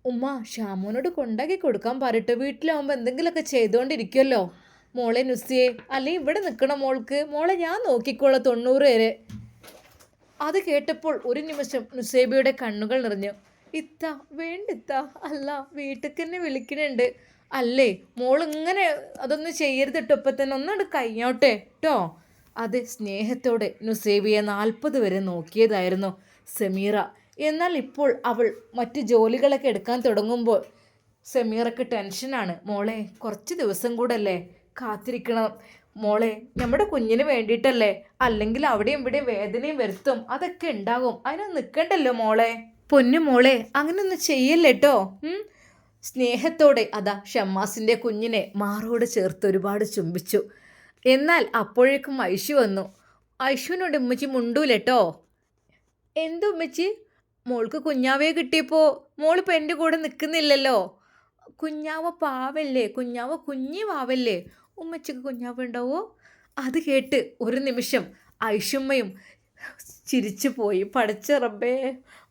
[SPEAKER 1] ഉമ്മ ഷാമോനോട് കൊണ്ടാക്കി കൊടുക്കാൻ പറയട്ടെ, വീട്ടിലാവുമ്പോൾ എന്തെങ്കിലുമൊക്കെ ചെയ്തുകൊണ്ടിരിക്കുമല്ലോ. മോളെ നുസിയെ, അല്ലെങ്കിൽ ഇവിടെ നിൽക്കണം മോൾക്ക്. മോളെ ഞാൻ നോക്കിക്കോളാം 90 വരെ. അത് കേട്ടപ്പോൾ ഒരു നിമിഷം നുസൈബയുടെ കണ്ണുകൾ നിറഞ്ഞു. ഇത്ത വേണ്ടിത്ത, അല്ല വീട്ടിലേക്ക് തന്നെ വിളിക്കുന്നുണ്ട്. അല്ലേ മോളിങ്ങനെ അതൊന്നും ചെയ്യരുത് കേട്ടോ, ഇപ്പം തന്നെ ഒന്നങ്ങോട്ട് കഴിഞ്ഞോട്ടെ കേട്ടോ. അത് സ്നേഹത്തോടെ നുസൈബിയെ 40 വരെ നോക്കിയതായിരുന്നു സമീറ. എന്നാൽ ഇപ്പോൾ അവൾ മറ്റ് ജോലികളൊക്കെ എടുക്കാൻ തുടങ്ങുമ്പോൾ സമീറക്ക് ടെൻഷനാണ്. മോളെ കുറച്ച് ദിവസം കൂടെ അല്ലേ കാത്തിരിക്കണം മോളെ, നമ്മുടെ കുഞ്ഞിന് വേണ്ടിയിട്ടല്ലേ. അല്ലെങ്കിൽ അവിടെയും ഇവിടെയും വേദനയും വരുത്തും അതൊക്കെ ഉണ്ടാകും, അതിനൊന്നും നിൽക്കണ്ടല്ലോ മോളെ. പൊന്നു മോളെ അങ്ങനെയൊന്നും ചെയ്യല്ലേ കേട്ടോ. സ്നേഹത്തോടെ അതാ ഷമ്മാസിൻ്റെ കുഞ്ഞിനെ മാറോട് ചേർത്ത് ഒരുപാട് ചുംബിച്ചു. എന്നാൽ അപ്പോഴേക്കും ഐഷു വന്നു. ഐഷുവിനോട് ഉമ്മച്ചി മുണ്ടൂലേട്ടോ. എന്തു ഉമ്മച്ചി? മോൾക്ക് കുഞ്ഞാവയെ കിട്ടിയപ്പോൾ മോളിപ്പോൾ എൻ്റെ കൂടെ നിൽക്കുന്നില്ലല്ലോ. കുഞ്ഞാവ പാവല്ലേ, കുഞ്ഞാവ കുഞ്ഞി പാവല്ലേ, ഉമ്മച്ചിക്ക് കുഞ്ഞാവ ഉണ്ടാവോ? അത് കേട്ട് ഒരു നിമിഷം ഐഷുമ്മയും ചിരിച്ചു പോയി. പടച്ച റബ്ബേ,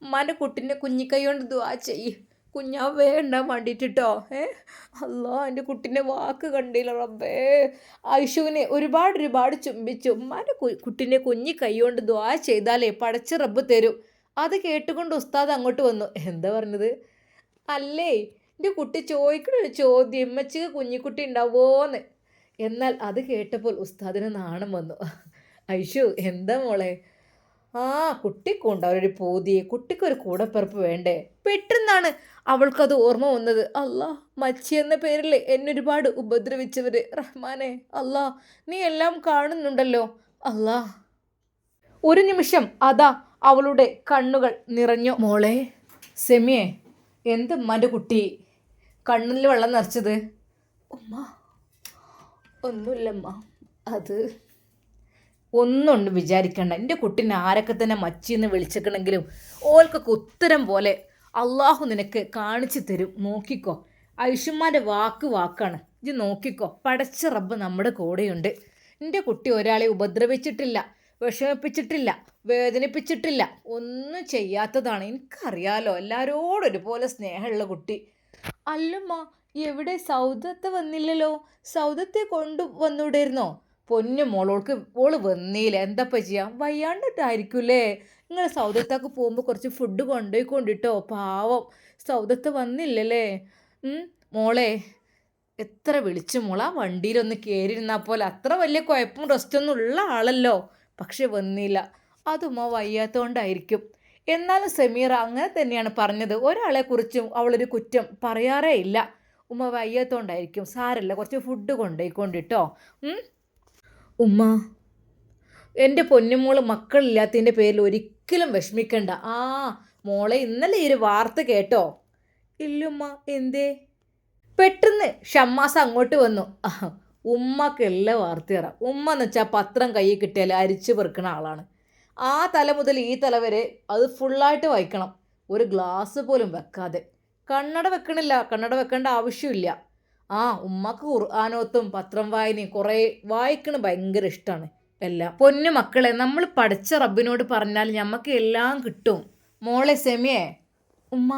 [SPEAKER 1] ഉമ്മാൻ്റെ കുട്ടീൻ്റെ കുഞ്ഞിക്കൈ കൊണ്ട് ദുആ ചെയ്യ്, കുഞ്ഞാവ് വേണ്ടാൻ വേണ്ടിയിട്ടോ. അല്ലാ എൻ്റെ കുട്ടീൻ്റെ വാക്ക് കണ്ടില്ല റബ്ബേ. ഐഷുവിനെ ഒരുപാട് ചുംബിച്ചു. ഉമ്മാൻ്റെ കുട്ടീൻ്റെ കുഞ്ഞി കൈ കൊണ്ട് ദുആ ചെയ്താലേ പടച്ച റബ്ബ് തരും. അത് കേട്ടുകൊണ്ട് ഉസ്താദ് അങ്ങോട്ട് വന്നു. എന്താ പറഞ്ഞത്? അല്ലേ എൻ്റെ കുട്ടി ചോദിക്കണൊരു ചോദ്യം, ഉമ്മച്ചിക്ക് കുഞ്ഞിക്കുട്ടി ഉണ്ടാവോന്ന്. എന്നാൽ അത് കേട്ടപ്പോൾ ഉസ്താദിന് നാണം വന്നു. ഐഷു എന്താ മോളെ? ആ കുട്ടിക്കുണ്ടാവും ഒരു പൂതി, കുട്ടിക്കൊരു കൂടപ്പിറപ്പ് വേണ്ടേ. പെട്ടെന്നാണ് അവൾക്കത് ഓർമ്മ വന്നത്. അല്ലാ, മച്ചി എന്ന പേരിൽ എന്നെ ഒരുപാട് ഉപദ്രവിച്ചവർ റഹ്മാനെ, അല്ലാ നീ എല്ലാം കാണുന്നുണ്ടല്ലോ. അല്ലാ, ഒരു നിമിഷം അതാ അവളുടെ കണ്ണുകൾ നിറഞ്ഞു. മോളെ സെമിയെ, എന്തുമ്മാൻ്റെ കുട്ടി കണ്ണിൽ വെള്ളം നിറച്ചത്? ഉമ്മ ഒന്നുമില്ലമ്മ, അത് ഒന്നുകൊണ്ട് വിചാരിക്കണ്ട. എൻ്റെ കുട്ടീനെ ആരൊക്കെ തന്നെ മച്ചിന്ന് വിളിച്ചേക്കണമെങ്കിലും ഓൾക്കൊക്കെ ഉത്തരം പോലെ അള്ളാഹു നിനക്ക് കാണിച്ചു തരും. നോക്കിക്കോ, ഐഷുമ്മാൻ്റെ വാക്കാണ്, ഇത് നോക്കിക്കോ. പടച്ച റബ്ബ് നമ്മുടെ കൂടെയുണ്ട്. എൻ്റെ കുട്ടി ഒരാളെ ഉപദ്രവിച്ചിട്ടില്ല, വിഷമിപ്പിച്ചിട്ടില്ല, വേദനിപ്പിച്ചിട്ടില്ല, ഒന്നും ചെയ്യാത്തതാണ്. എനിക്കറിയാലോ, എല്ലാവരോടും ഒരുപോലെ സ്നേഹമുള്ള കുട്ടി. അല്ലമ്മ, എവിടെ സൗദത്തെ വന്നില്ലല്ലോ? സൗദത്തെ കൊണ്ടുവന്നൂടായിരുന്നോ? പൊന്നു മോളോൾക്ക് ഓള് വന്നില്ല, എന്താപ്പം ചെയ്യാം, വയ്യാണ്ടിട്ടായിരിക്കൂലേ. നിങ്ങൾ സൗദത്തേക്ക് പോകുമ്പോൾ കുറച്ച് ഫുഡ് കൊണ്ടുപോയിക്കൊണ്ടിട്ടോ, പാവം സൗദത്ത് വന്നില്ലല്ലേ. മോളെ എത്ര വിളിച്ചു മോള, വണ്ടിയിലൊന്ന് കയറിയിരുന്നാൽ പോലെ അത്ര വലിയ കുഴപ്പവും റെസ്റ്റൊന്നും ഉള്ള ആളല്ലോ, പക്ഷെ വന്നില്ല. അതുമ്മ വയ്യാത്തതുകൊണ്ടായിരിക്കും. എന്നാലും സമീറ അങ്ങനെ തന്നെയാണ് പറഞ്ഞത്. ഒരാളെക്കുറിച്ചും അവളൊരു കുറ്റം പറയാറേ ഇല്ല. ഉമ്മ വയ്യാത്തതുകൊണ്ടായിരിക്കും, സാരല്ല, കുറച്ച് ഫുഡ് കൊണ്ടുപോയിക്കൊണ്ടിട്ടോ. ഉമ്മ, എൻ്റെ പൊന്നുമോള് മക്കളില്ലാത്തതിൻ്റെ പേരിൽ ഒരിക്കലും വിഷമിക്കണ്ട. ആ മോളെ, ഇന്നലെ ഈ ഒരു വാർത്ത കേട്ടോ? ഇല്ലുമ്മ, എന്തേ? പെട്ടെന്ന് ഷമ്മാസ് അങ്ങോട്ട് വന്നു. ഉമ്മക്കെല്ലാം വാർത്തയറ. ഉമ്മ എന്ന് വെച്ചാൽ പത്രം കയ്യിൽ കിട്ടിയാൽ അരിച്ചു പെറുക്കുന്ന ആളാണ്. ആ തല മുതൽ ഈ തല വരെ അത് ഫുള്ളായിട്ട് വായിക്കണം, ഒരു ഗ്ലാസ് പോലും വെക്കാതെ. കണ്ണട വെക്കണില്ല, കണ്ണട വെക്കേണ്ട ആവശ്യമില്ല. ആ ഉമ്മക്ക് ഖുർആനോത്തും പത്രം വായനയും കുറേ വായിക്കണ ഭയങ്കര ഇഷ്ടമാണ്. എല്ലാം പൊന്നു മക്കളെ, നമ്മൾ പഠിച്ച റബ്ബിനോട് പറഞ്ഞാൽ നമുക്ക് എല്ലാം കിട്ടും. മോളെ സെമിയെ. ഉമ്മ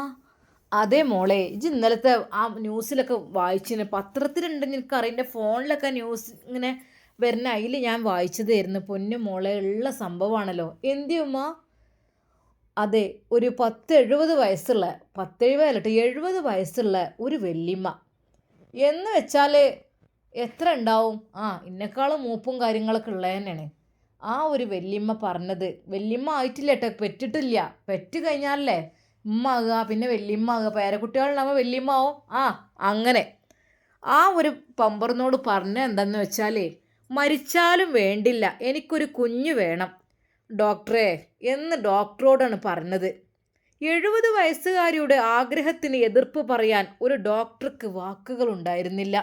[SPEAKER 1] അതെ മോളെ, ഇത് ഇന്നലത്തെ ആ ന്യൂസിലൊക്കെ വായിച്ചിന്, പത്രത്തിലുണ്ടെന്ന് എനിക്കറിയാം, എൻ്റെ ഫോണിലൊക്കെ ന്യൂസ് ഇങ്ങനെ വരുന്ന അതിൽ ഞാൻ വായിച്ചതായിരുന്നു. പൊന്നു മോളെ ഉള്ള സംഭവമാണല്ലോ. എന്തിയുമ്മ? അതെ, ഒരു 70 വയസ്സുള്ള, 70 അല്ലട്ടെ 70 വയസ്സുള്ള ഒരു വല്യമ്മ എന്ന് വെച്ചാൽ എത്ര ഉണ്ടാവും? ഇന്നെക്കാളും മൂപ്പും കാര്യങ്ങളൊക്കെ ഉള്ളത് തന്നെയാണ്. ആ ഒരു വല്യമ്മ പറഞ്ഞത്, വല്യമ്മ ആയിട്ടില്ല കേട്ടോ, പെറ്റിട്ടില്ല. പെറ്റ് കഴിഞ്ഞാലല്ലേ ഉമ്മ ആകുക, പിന്നെ വല്യമ്മ ആകുക. പേരക്കുട്ടികളുണ്ടാകുമ്പോൾ വല്യമ്മ ആവും. അങ്ങനെ ആ ഒരു പമ്പറിനോട് പറഞ്ഞ എന്താന്ന് വെച്ചാൽ, മരിച്ചാലും വേണ്ടില്ല, എനിക്കൊരു കുഞ്ഞ് വേണം ഡോക്ടറെ എന്ന് ഡോക്ടറോടാണ് പറഞ്ഞത്. 70 വയസ്സുകാരിയുടെ ആഗ്രഹത്തിന് എതിർപ്പ് പറയാൻ ഒരു ഡോക്ടർക്ക് വാക്കുകൾ ഉണ്ടായിരുന്നില്ല.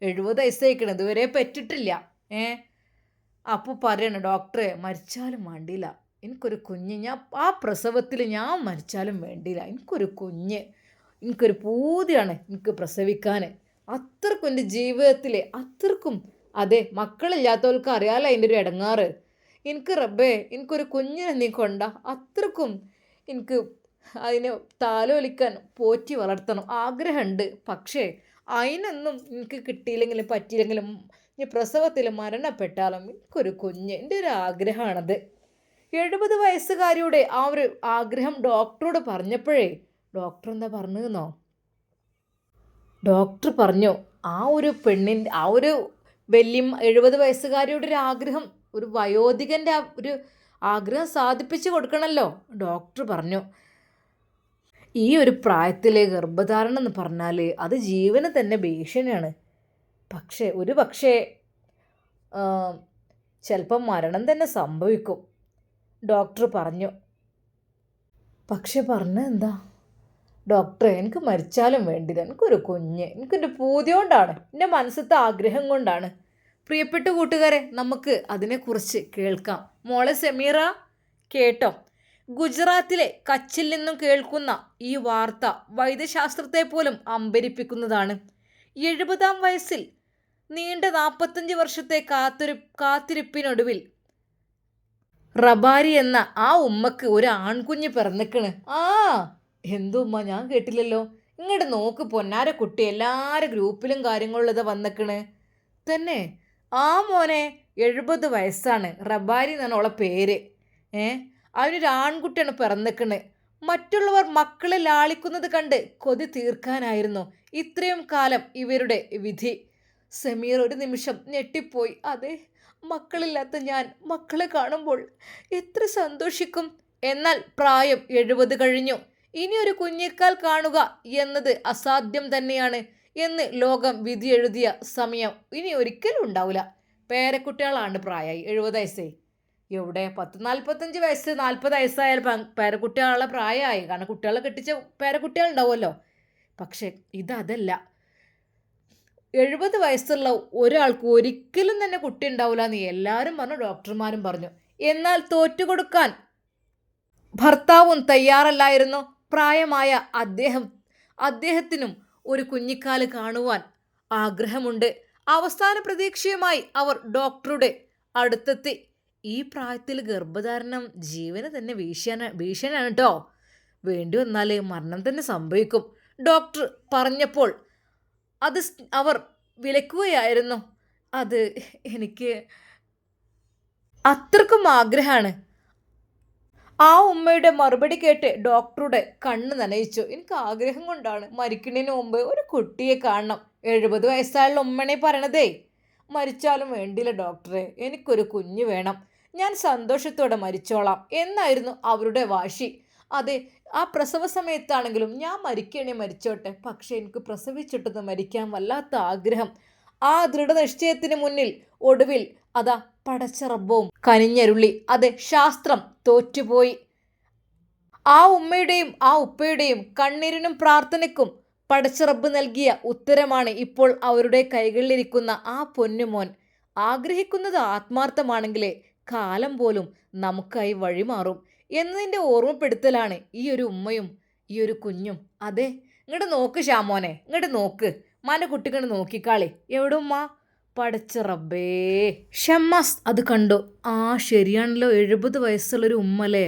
[SPEAKER 1] 70 വയസ്സായിക്കണം, ഇതുവരെ പെറ്റിട്ടില്ല. അപ്പോൾ പറയണം, ഡോക്ടറെ മരിച്ചാലും വേണ്ടിയില്ല, എനിക്കൊരു കുഞ്ഞ്, ഞാൻ ആ പ്രസവത്തിൽ ഞാൻ മരിച്ചാലും വേണ്ടിയില്ല, എനിക്കൊരു കുഞ്ഞ്, എനിക്കൊരു പൂതിയാണ് എനിക്ക് പ്രസവിക്കാൻ. അത്രക്കും എൻ്റെ ജീവിതത്തിൽ അത്രക്കും, അതെ മക്കളില്ലാത്തവർക്ക് അറിയാമല്ലോ അതിൻ്റെ ഒരു ഇടങ്ങാറ്. എനിക്ക് റബ്ബേ എനിക്കൊരു കുഞ്ഞിനെ നീ കൊണ്ട, അത്രക്കും എനിക്ക് അതിനെ താലോലിക്കാൻ പോറ്റി വളർത്തണം ആഗ്രഹമുണ്ട്. പക്ഷേ അതിനൊന്നും എനിക്ക് കിട്ടിയില്ലെങ്കിലും പറ്റിയില്ലെങ്കിലും ഈ പ്രസവത്തിൽ മരണപ്പെട്ടാലും എനിക്കൊരു കുഞ്ഞ്, എൻ്റെ ഒരു ആഗ്രഹമാണത്. 70 വയസ്സുകാരിയുടെ ആ ഒരു ആഗ്രഹം ഡോക്ടറോട് പറഞ്ഞപ്പോഴേ ഡോക്ടർ എന്താ പറഞ്ഞതെന്നോ? ഡോക്ടർ പറഞ്ഞു, ആ ഒരു പെണ്ണിൻ്റെ ആ ഒരു വല്യമ്മ 70 വയസ്സുകാരിയുടെ ഒരു ആഗ്രഹം, ഒരു വയോധികൻ്റെ ആ ഒരു ആഗ്രഹം സാധിപ്പിച്ചു കൊടുക്കണമല്ലോ. ഡോക്ടർ പറഞ്ഞു, ഈ ഒരു പ്രായത്തിലെ ഗർഭധാരണം എന്ന് പറഞ്ഞാൽ അത് ജീവന് തന്നെ ഭീഷണിയാണ്. ഒരു പക്ഷേ ചിലപ്പം മരണം തന്നെ സംഭവിക്കും ഡോക്ടർ പറഞ്ഞു. പക്ഷെ എന്താ ഡോക്ടറെ, എനിക്ക് മരിച്ചാലും വേണ്ടില്ല, എനിക്കൊരു കുഞ്ഞ്, എനിക്കെൻ്റെ പൂതി കൊണ്ടാണ്, എൻ്റെ മനസ്സിലത്തെ ആഗ്രഹം കൊണ്ടാണ്. പ്രിയപ്പെട്ട കൂട്ടുകാരെ, നമുക്ക് അതിനെക്കുറിച്ച് കേൾക്കാം. മോളെ സെമീറ കേട്ടോ. ഗുജറാത്തിലെ കച്ചിൽ നിന്നും കേൾക്കുന്ന ഈ വാർത്ത വൈദ്യശാസ്ത്രത്തെ പോലും അമ്പരിപ്പിക്കുന്നതാണ്. 70-ാം വയസ്സിൽ നീണ്ട 45 വർഷത്തെ കാത്തിരിപ്പിനൊടുവിൽ റബാരി എന്ന ആ ഉമ്മക്ക് ഒരു ആൺകുഞ്ഞ് പിറന്നിക്കണ്. എന്തുമ്മ, ഞാൻ കേട്ടില്ലല്ലോ. ഇങ്ങോട്ട് നോക്ക് പൊന്നാര കുട്ടി, എല്ലാവരും ഗ്രൂപ്പിലും കാര്യങ്ങളിലും ഇതാ വന്നിക്കണ്. തന്നെ ആ മോനെ 70 വയസ്സാണ്, റബാരി എന്നാണ് അവളെ പേര്. അതിനൊരു ആൺകുട്ടിയാണ് പിറന്നിക്കണ്. മറ്റുള്ളവർ മക്കളെ ലാളിക്കുന്നത് കണ്ട് കൊതി തീർക്കാനായിരുന്നു ഇത്രയും കാലം ഇവരുടെ വിധി. സമീർ ഒരു നിമിഷം ഞെട്ടിപ്പോയി. അതെ, മക്കളില്ലാത്ത ഞാൻ മക്കളെ കാണുമ്പോൾ എത്ര സന്തോഷിക്കും. എന്നാൽ പ്രായം 70 കഴിഞ്ഞു, ഇനി ഒരു കുഞ്ഞിക്കാൽ കാണുക എന്നത് അസാധ്യം തന്നെയാണ് എന്ന് ലോകം വിധി എഴുതിയ സമയം ഇനി ഒരിക്കലും ഉണ്ടാവില്ല. പേരക്കുട്ടികളാണ് പ്രായമായി 70 വയസ്സേ. എവിടെ 10-45 വയസ്സ് 40 വയസ്സായാൽ പേരക്കുട്ടികളുടെ പ്രായമായി. കാരണം കുട്ടികളെ കെട്ടിച്ച പേരക്കുട്ടികളുണ്ടാവുമല്ലോ. പക്ഷെ ഇതല്ല, 70 വയസ്സുള്ള ഒരാൾക്ക് ഒരിക്കലും തന്നെ കുട്ടി ഉണ്ടാവില്ല എന്ന് എല്ലാവരും പറഞ്ഞു, ഡോക്ടർമാരും പറഞ്ഞു. എന്നാൽ തോറ്റുകൊടുക്കാൻ ഭർത്താവും തയ്യാറല്ലായിരുന്നു. പ്രായമായ അദ്ദേഹത്തിനും ഒരു കുഞ്ഞിക്കാല് കാണുവാൻ ആഗ്രഹമുണ്ട്. അവസാന പ്രതീക്ഷയുമായി അവർ ഡോക്ടറുടെ അടുത്തെത്തി. ഈ പ്രായത്തിൽ ഗർഭധാരണം ജീവന് തന്നെ ഭീഷണിയാണ് കേട്ടോ. വേണ്ടി വന്നാൽ മരണം തന്നെ സംഭവിക്കും ഡോക്ടർ പറഞ്ഞപ്പോൾ അത് അവർ വിലക്കുകയായിരുന്നു. അത് എനിക്ക് അത്രക്കും ആഗ്രഹമാണ്. ആ ഉമ്മയുടെ മറുപടി കേട്ട് ഡോക്ടറുടെ കണ്ണ് നനയിച്ചു. എനിക്ക് ആഗ്രഹം കൊണ്ടാണ്, മരിക്കുന്നതിന് മുമ്പ് ഒരു കുട്ടിയെ കാണണം. 70 വയസ്സായുള്ള ഉമ്മനെ പറയണതേ. മരിച്ചാലും വേണ്ടില്ല ഡോക്ടറെ, എനിക്കൊരു കുഞ്ഞ് വേണം, ഞാൻ സന്തോഷത്തോടെ മരിച്ചോളാം എന്നായിരുന്നു അവരുടെ വാശി. അതെ, ആ പ്രസവ സമയത്താണെങ്കിലും ഞാൻ മരിക്കണേ മരിച്ചോട്ടെ, പക്ഷെ എനിക്ക് പ്രസവിച്ചിട്ടത് മരിക്കാൻ വല്ലാത്ത ആഗ്രഹം. ആ ദൃഢനിശ്ചയത്തിന് മുന്നിൽ ഒടുവിൽ അതാ പടച്ച റബ്ബവും കനിഞ്ഞരുളി. അതെ, ശാസ്ത്രം തോറ്റുപോയി. ആ ഉമ്മയുടെയും ആ ഉപ്പയുടെയും കണ്ണീരിനും പ്രാർത്ഥനയ്ക്കും പടച്ച റബ്ബ് നൽകിയ ഉത്തരമാണ് ഇപ്പോൾ അവരുടെ കൈകളിലിരിക്കുന്ന ആ പൊന്നുമോൻ. ആഗ്രഹിക്കുന്നത് ആത്മാർത്ഥമാണെങ്കിലേ കാലം പോലും നമുക്കായി വഴിമാറും എന്നതിൻ്റെ ഓർമ്മപ്പെടുത്തലാണ് ഈ ഒരു ഉമ്മയും ഈ ഒരു കുഞ്ഞും. അതെ, ഇങ്ങോട്ട് നോക്ക് ഷാമോനെ, ഇങ്ങോട്ട് നോക്ക്, മന കുട്ടിക്കണ്ട് നോക്കിക്കാളി. എവിടെ ഉമ്മ? പടച്ച റബ്ബേ. ഷമ്മാസ് അത് കണ്ടു. ശരിയാണല്ലോ, 70 വയസ്സുള്ളൊരു ഉമ്മ അല്ലേ.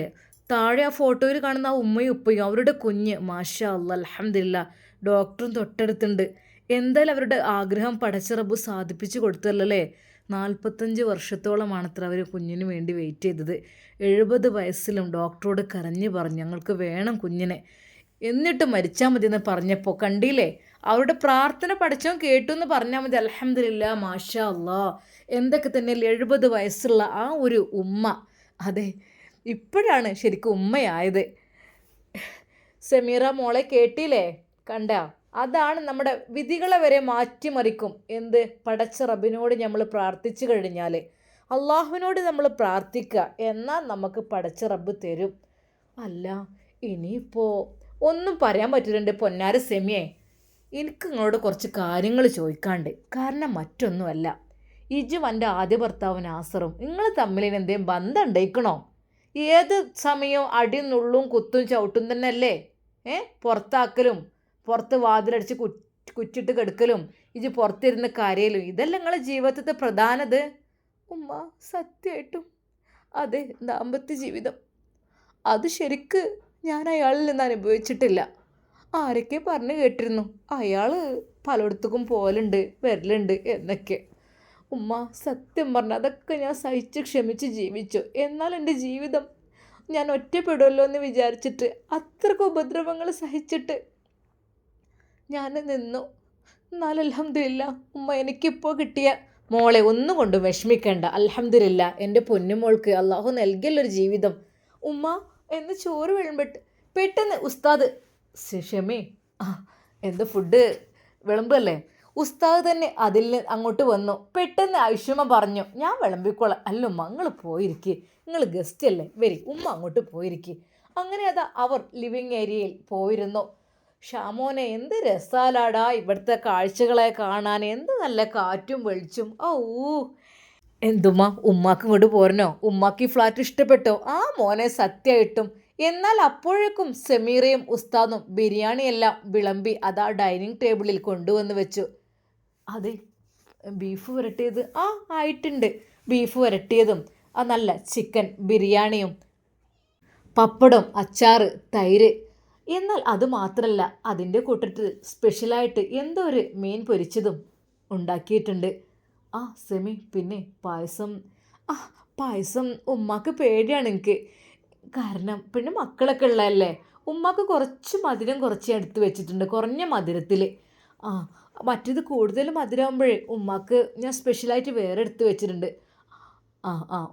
[SPEAKER 1] താഴെ ആ ഫോട്ടോയിൽ കാണുന്ന ആ ഉമ്മയും ഉപ്പയും അവരുടെ കുഞ്ഞ്. മാഷാ അല്ലാ, അൽഹംദുലില്ലാ. ഡോക്ടറും തൊട്ടടുത്തുണ്ട്. എന്തായാലും അവരുടെ ആഗ്രഹം പടച്ച റബ്ബ് സാധിപ്പിച്ചു കൊടുത്തല്ലേ. 45 വർഷത്തോളമാണത്ര അവർ കുഞ്ഞിന് വേണ്ടി വെയിറ്റ് ചെയ്തത്. 70 വയസ്സിലും ഡോക്ടറോട് കരഞ്ഞു പറഞ്ഞു ഞങ്ങൾക്ക് വേണം കുഞ്ഞിനെ, എന്നിട്ട് മരിച്ചാൽ മതി എന്ന് പറഞ്ഞപ്പോൾ കണ്ടില്ലേ, അവരുടെ പ്രാർത്ഥന പഠിച്ചവൻ കേട്ടു എന്ന് പറഞ്ഞാൽ മതി. അൽഹംദുലില്ലാ, മാഷാ അല്ലാ. എന്തൊക്കെ തന്നെ 70 വയസ്സുള്ള ആ ഒരു ഉമ്മ, അതെ ഇപ്പോഴാണ് ശരിക്കും ഉമ്മയായത്. സെമീറ മോളെ കേട്ടില്ലേ, കണ്ട, അതാണ് നമ്മുടെ വിധികളെ വരെ മാറ്റിമറിക്കും. എന്ത്, പടച്ച റബ്ബിനോട് നമ്മൾ പ്രാർത്ഥിച്ചു കഴിഞ്ഞാൽ, അള്ളാഹുവിനോട് നമ്മൾ പ്രാർത്ഥിക്കുക, എന്നാൽ നമുക്ക് പടച്ച റബ്ബ് തരും. അല്ല ഇനിയിപ്പോൾ ഒന്നും പറയാൻ പറ്റില്ല പൊന്നാര സെമിയെ, എനിക്ക് നിങ്ങളോട് കുറച്ച് കാര്യങ്ങൾ ചോദിക്കാണ്ട്. കാരണം മറ്റൊന്നുമല്ല, ഇജും എൻ്റെ ആദ്യ ഭർത്താവ് നാസറും നിങ്ങൾ തമ്മിൽ എന്തെങ്കിലും ബന്ധം ഉണ്ടായിക്കണോ? ഏത് സമയവും അടിയും നുള്ളും കുത്തും ചവിട്ടും തന്നെ അല്ലേ? പുറത്താക്കലും പുറത്ത് വാതിലടിച്ച് കുറ്റിട്ട് കെടുക്കലും ഇജ് പുറത്തിരുന്ന് കരയലും, ഇതല്ല നിങ്ങളെ ജീവിതത്തെ പ്രധാനത്. ഉമ്മ സത്യമായിട്ടും അതെ, ദാമ്പത്യ ജീവിതം അത് ശരിക്ക് ഞാൻ അയാളിൽ നിന്ന് അനുഭവിച്ചിട്ടില്ല. ആരൊക്കെ പറഞ്ഞു കേട്ടിരുന്നു അയാൾ പലയിടത്തേക്കും പോലുണ്ട് വരലുണ്ട് എന്നൊക്കെ. ഉമ്മ സത്യം പറഞ്ഞ അതൊക്കെ ഞാൻ സഹിച്ച് ക്ഷമിച്ച് ജീവിച്ചു. എന്നാൽ എൻ്റെ ജീവിതം ഞാൻ ഒറ്റപ്പെടുമല്ലോ എന്ന് വിചാരിച്ചിട്ട് അത്രയ്ക്ക് ഉപദ്രവങ്ങൾ സഹിച്ചിട്ട് ഞാൻ നിന്നു. എന്നാലും അൽഹംദുലില്ലാ ഉമ്മ എനിക്കിപ്പോൾ കിട്ടിയ മോളെ ഒന്നും കൊണ്ടും വിഷമിക്കേണ്ട. അൽഹംദുലില്ലാ, എൻ്റെ പൊന്നുമോൾക്ക് അള്ളാഹു നൽകിയുള്ളൊരു ജീവിതം. ഉമ്മ എന്ന് ചോറ് വിളമ്പിട്ട് പെട്ടെന്ന് ഉസ്താദ് ക്ഷമേ എന്ത് ഫുഡ് വിളമ്പല്ലേ, ഉസ്താദ് തന്നെ അതിൽ അങ്ങോട്ട് വന്നു. പെട്ടെന്ന് ഐഷുമ്മ പറഞ്ഞു ഞാൻ വിളമ്പിക്കോളാം. അല്ല ഉമ്മ നിങ്ങൾ പോയിരിക്കുക, നിങ്ങൾ ഗസ്റ്റ് അല്ലേ, വരി ഉമ്മ അങ്ങോട്ട് പോയിരിക്കുക. അങ്ങനെ അതാ അവർ ലിവിങ് ഏരിയയിൽ പോയിരുന്നു. ഷാമോനെ എന്ത് രസാലാടാ ഇവിടുത്തെ കാഴ്ചകളെ കാണാൻ, എന്ത് നല്ല കാറ്റും വെളിച്ചും. എന്തുമ്മ ഉമ്മാക്ക് ഇങ്ങോട്ട് പോരണോ? ഉമ്മാക്ക് ഈ ഫ്ലാറ്റ് ഇഷ്ടപ്പെട്ടോ? ആ മോനെ സത്യമായിട്ടും. എന്നാൽ അപ്പോഴേക്കും സെമീറയും ഉസ്താദും ബിരിയാണിയെല്ലാം വിളമ്പി അതാ ഡൈനിങ് ടേബിളിൽ കൊണ്ടുവന്ന് വെച്ചു. അതെ, ബീഫ് വരട്ടിയത് ആയിട്ടുണ്ട്. ബീഫ് വരട്ടിയതും നല്ല ചിക്കൻ ബിരിയാണിയും പപ്പടം അച്ചാറ് തൈര്. എന്നാൽ അത് മാത്രമല്ല, അതിൻ്റെ കൂട്ടത്തിൽ സ്പെഷ്യലായിട്ട് എന്തോ ഒരു മീൻ പൊരിച്ചതും ഉണ്ടാക്കിയിട്ടുണ്ട്. സെമി പിന്നെ പായസം. പായസം ഉമ്മാക്ക് പേടിയാണ് എനിക്ക്. കാരണം പിന്നെ മക്കളൊക്കെ ഉള്ളതല്ലേ, ഉമ്മാക്ക് കുറച്ച് മധുരം കുറച്ച് എടുത്ത് വെച്ചിട്ടുണ്ട്, കുറഞ്ഞ മധുരത്തിൽ. മറ്റേത് കൂടുതൽ മധുരമാകുമ്പോഴേ ഉമ്മാക്ക് ഞാൻ സ്പെഷ്യലായിട്ട് വേറെ എടുത്ത് വെച്ചിട്ടുണ്ട്.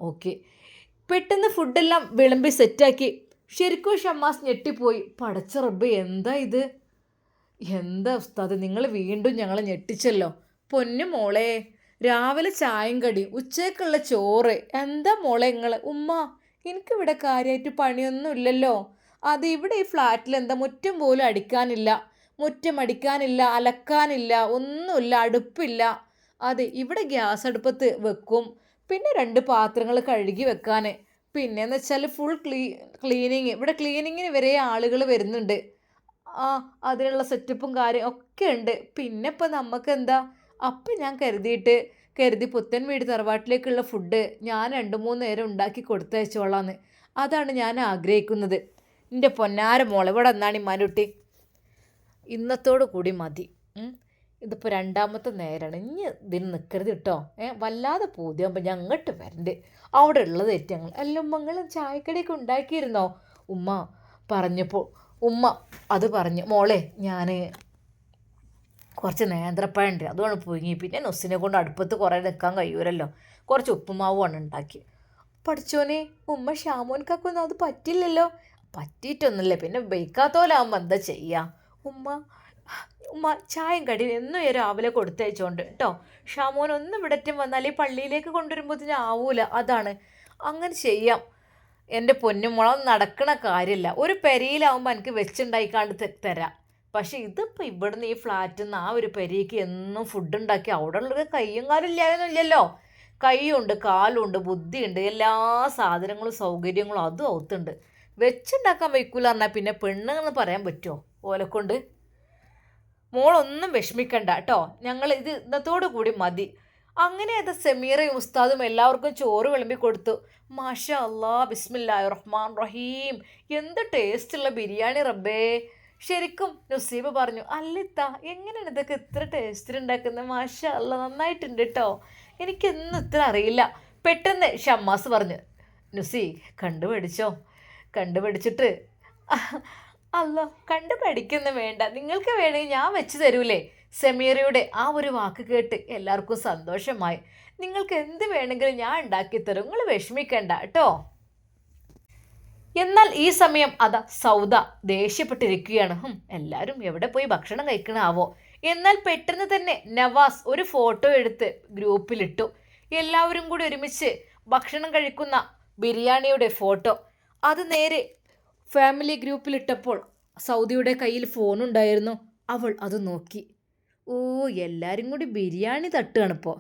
[SPEAKER 1] ഓക്കെ. പെട്ടെന്ന് ഫുഡെല്ലാം വിളമ്പി സെറ്റാക്കി. ശരിക്കും ഷമ്മാസ് ഞെട്ടിപ്പോയി. പടച്ച റബ്ബ് എന്താ ഇത്, എന്താ ഉസ്താദ് നിങ്ങൾ വീണ്ടും ഞങ്ങളെ ഞെട്ടിച്ചല്ലോ. പൊന്നു മോളെ, രാവിലെ ചായയും കടിയും ഉച്ചയ്ക്കുള്ള ചോറ്. എന്താ മോളെ നിങ്ങൾ? ഉമ്മ എനിക്കിവിടെ കാര്യമായിട്ട് പണിയൊന്നും ഇല്ലല്ലോ. അത് ഇവിടെ ഈ ഫ്ലാറ്റിൽ എന്താ മുറ്റം പോലും അടിക്കാനില്ല, മുറ്റം അടിക്കാനില്ല, അലക്കാനില്ല, ഒന്നുമില്ല, അടുപ്പില്ല. അതെ, ഇവിടെ ഗ്യാസ് അടുപ്പത്ത് വെക്കും, പിന്നെ 2 പാത്രങ്ങൾ കഴുകി വെക്കാൻ, പിന്നെയെന്ന് വെച്ചാൽ ഫുൾ ക്ലീനിങ്. ഇവിടെ ക്ലീനിങ്ങിന് വരെ ആളുകൾ വരുന്നുണ്ട്. അതിനുള്ള സെറ്റപ്പും കാര്യം ഒക്കെ ഉണ്ട്. പിന്നെ ഇപ്പം നമുക്ക് എന്താ, അപ്പം ഞാൻ കരുതി പുത്തൻ വീട് തറവാട്ടിലേക്കുള്ള ഫുഡ് ഞാൻ 2-3 നേരം ഉണ്ടാക്കി കൊടുത്തയച്ചോളാന്ന്. അതാണ് ഞാൻ ആഗ്രഹിക്കുന്നത്. എൻ്റെ പൊന്നാര മോളെ, ഇവിടെ എന്നാണ് ഈ മനുട്ടി, ഇന്നത്തോടു കൂടി മതി. ഇതിപ്പോൾ 2ാമത്തെ നേരമാണ്, ഇനി ഇതിന് നിൽക്കരുത് കേട്ടോ. വല്ലാതെ പൂതിയാകുമ്പോൾ ഞാൻ അങ്ങോട്ട് വരണ്ട്, അവിടെ ഉള്ളത് ഏറ്റങ്ങൾ എല്ലാം. നിങ്ങൾ ചായക്കടിയൊക്കെ ഉണ്ടാക്കിയിരുന്നോ? ഉമ്മ പറഞ്ഞപ്പോൾ ഉമ്മ അത് പറഞ്ഞു, മോളെ ഞാൻ കുറച്ച് നേന്ത്രപ്പഴം ഉണ്ട്, അതുകൊണ്ട് പുഴുങ്ങി, പിന്നെ നൊസ്സിനെ കൊണ്ട് അടുപ്പത്ത് കുറേ നിൽക്കാൻ കഴിയൂരല്ലോ, കുറച്ച് ഉപ്പുമാവുമാണ് ഉണ്ടാക്കി. പഠിച്ചോനെ, ഉമ്മ ഷാമോൻക്കൊന്നും അത് പറ്റില്ലല്ലോ. പറ്റിയിട്ടൊന്നുമില്ല, പിന്നെ ബേക്കാത്തോലാകുമ്പോൾ എന്താ ചെയ്യുക. ഉമ്മ ചായയും കടിയും എന്നും രാവിലെ കൊടുത്തയച്ചോണ്ട് കേട്ടോ. ഷാമോൻ ഒന്നും ഇവിടറ്റം വന്നാൽ ഈ പള്ളിയിലേക്ക് കൊണ്ടുവരുമ്പോഴത്തേനും ആവൂല, അതാണ്. അങ്ങനെ ചെയ്യാം എൻ്റെ പൊന്നുമുളം, നടക്കണ കാര്യമില്ല. ഒരു പെരയിലാവുമ്പോൾ എനിക്ക് വെച്ചുണ്ടായിക്കാണ്ട് തരാം. പക്ഷേ ഇതിപ്പോൾ ഇവിടുന്ന് ഈ ഫ്ലാറ്റിൽ നിന്ന് ആ ഒരു പെരയ്ക്ക് എന്നും ഫുഡ് ഉണ്ടാക്കി അവിടെ ഉള്ളത് കയ്യും കാലും ഇല്ലാതൊന്നുമില്ലല്ലോ. കൈയുണ്ട്, കാലുണ്ട്, ബുദ്ധിയുണ്ട്, എല്ലാ സാധനങ്ങളും സൗകര്യങ്ങളും അതും ഔത്തുണ്ട്. വെച്ചുണ്ടാക്കാൻ വയ്ക്കൂല പറഞ്ഞാൽ പിന്നെ പെണ്ണുങ്ങളെന്ന് പറയാൻ പറ്റുമോ ഓലെക്കൊണ്ട്? മോളൊന്നും വിഷമിക്കണ്ട കേട്ടോ, ഞങ്ങൾ ഇത് ഇന്നത്തോടു കൂടി മതി. അങ്ങനെ അത് സെമീറയും ഉസ്താദും എല്ലാവർക്കും ചോറ് വിളമ്പി കൊടുത്തു. മാഷാ അല്ലാ, ബിസ്മില്ലാഹിർ റഹ്മാൻ റഹീം, എന്ത് ടേസ്റ്റുള്ള ബിരിയാണി റബ്ബേ. ശരിക്കും നുസീബ് പറഞ്ഞു, അല്ലിത്ത എങ്ങനെയാണ് ഇതൊക്കെ ഇത്ര ടേസ്റ്റിൽ ഉണ്ടാക്കുന്നത്? മാഷാ അല്ല, നന്നായിട്ടുണ്ട് കേട്ടോ, എനിക്കൊന്നും ഇത്ര അറിയില്ല. പെട്ടെന്ന് ഷമ്മാസ് പറഞ്ഞു, നുസി കണ്ടുപഠിച്ചോ, കണ്ടുപഠിച്ചിട്ട് അല്ലോ കണ്ടുപഠിക്കൊന്നും വേണ്ട, നിങ്ങൾക്ക് വേണമെങ്കിൽ ഞാൻ വെച്ച് തരൂലേ. സമീറയുടെ ആ ഒരു വാക്ക് കേട്ട് എല്ലാവർക്കും സന്തോഷമായി. നിങ്ങൾക്ക് എന്ത് വേണമെങ്കിലും ഞാൻ ഉണ്ടാക്കി തരും, നിങ്ങൾ വിഷമിക്കണ്ട കേട്ടോ. എന്നാൽ ഈ സമയം അതാ സൗദ ദേഷ്യപ്പെട്ടിരിക്കുകയാണ്. എല്ലാവരും എവിടെ പോയി ഭക്ഷണം കഴിക്കണാവോ. എന്നാൽ പെട്ടെന്ന് തന്നെ നവാസ് ഒരു ഫോട്ടോ എടുത്ത് ഗ്രൂപ്പിലിട്ടു. എല്ലാവരും കൂടി ഒരുമിച്ച് ഭക്ഷണം കഴിക്കുന്ന ബിരിയാണിയുടെ ഫോട്ടോ. അത് നേരെ ഫാമിലി ഗ്രൂപ്പിലിട്ടപ്പോൾ സൗദിയുടെ കയ്യിൽ ഫോണുണ്ടായിരുന്നു. അവൾ അത് നോക്കി. ഓ, എല്ലാവരും കൂടി ബിരിയാണി തട്ടുകയാണിപ്പോൾ.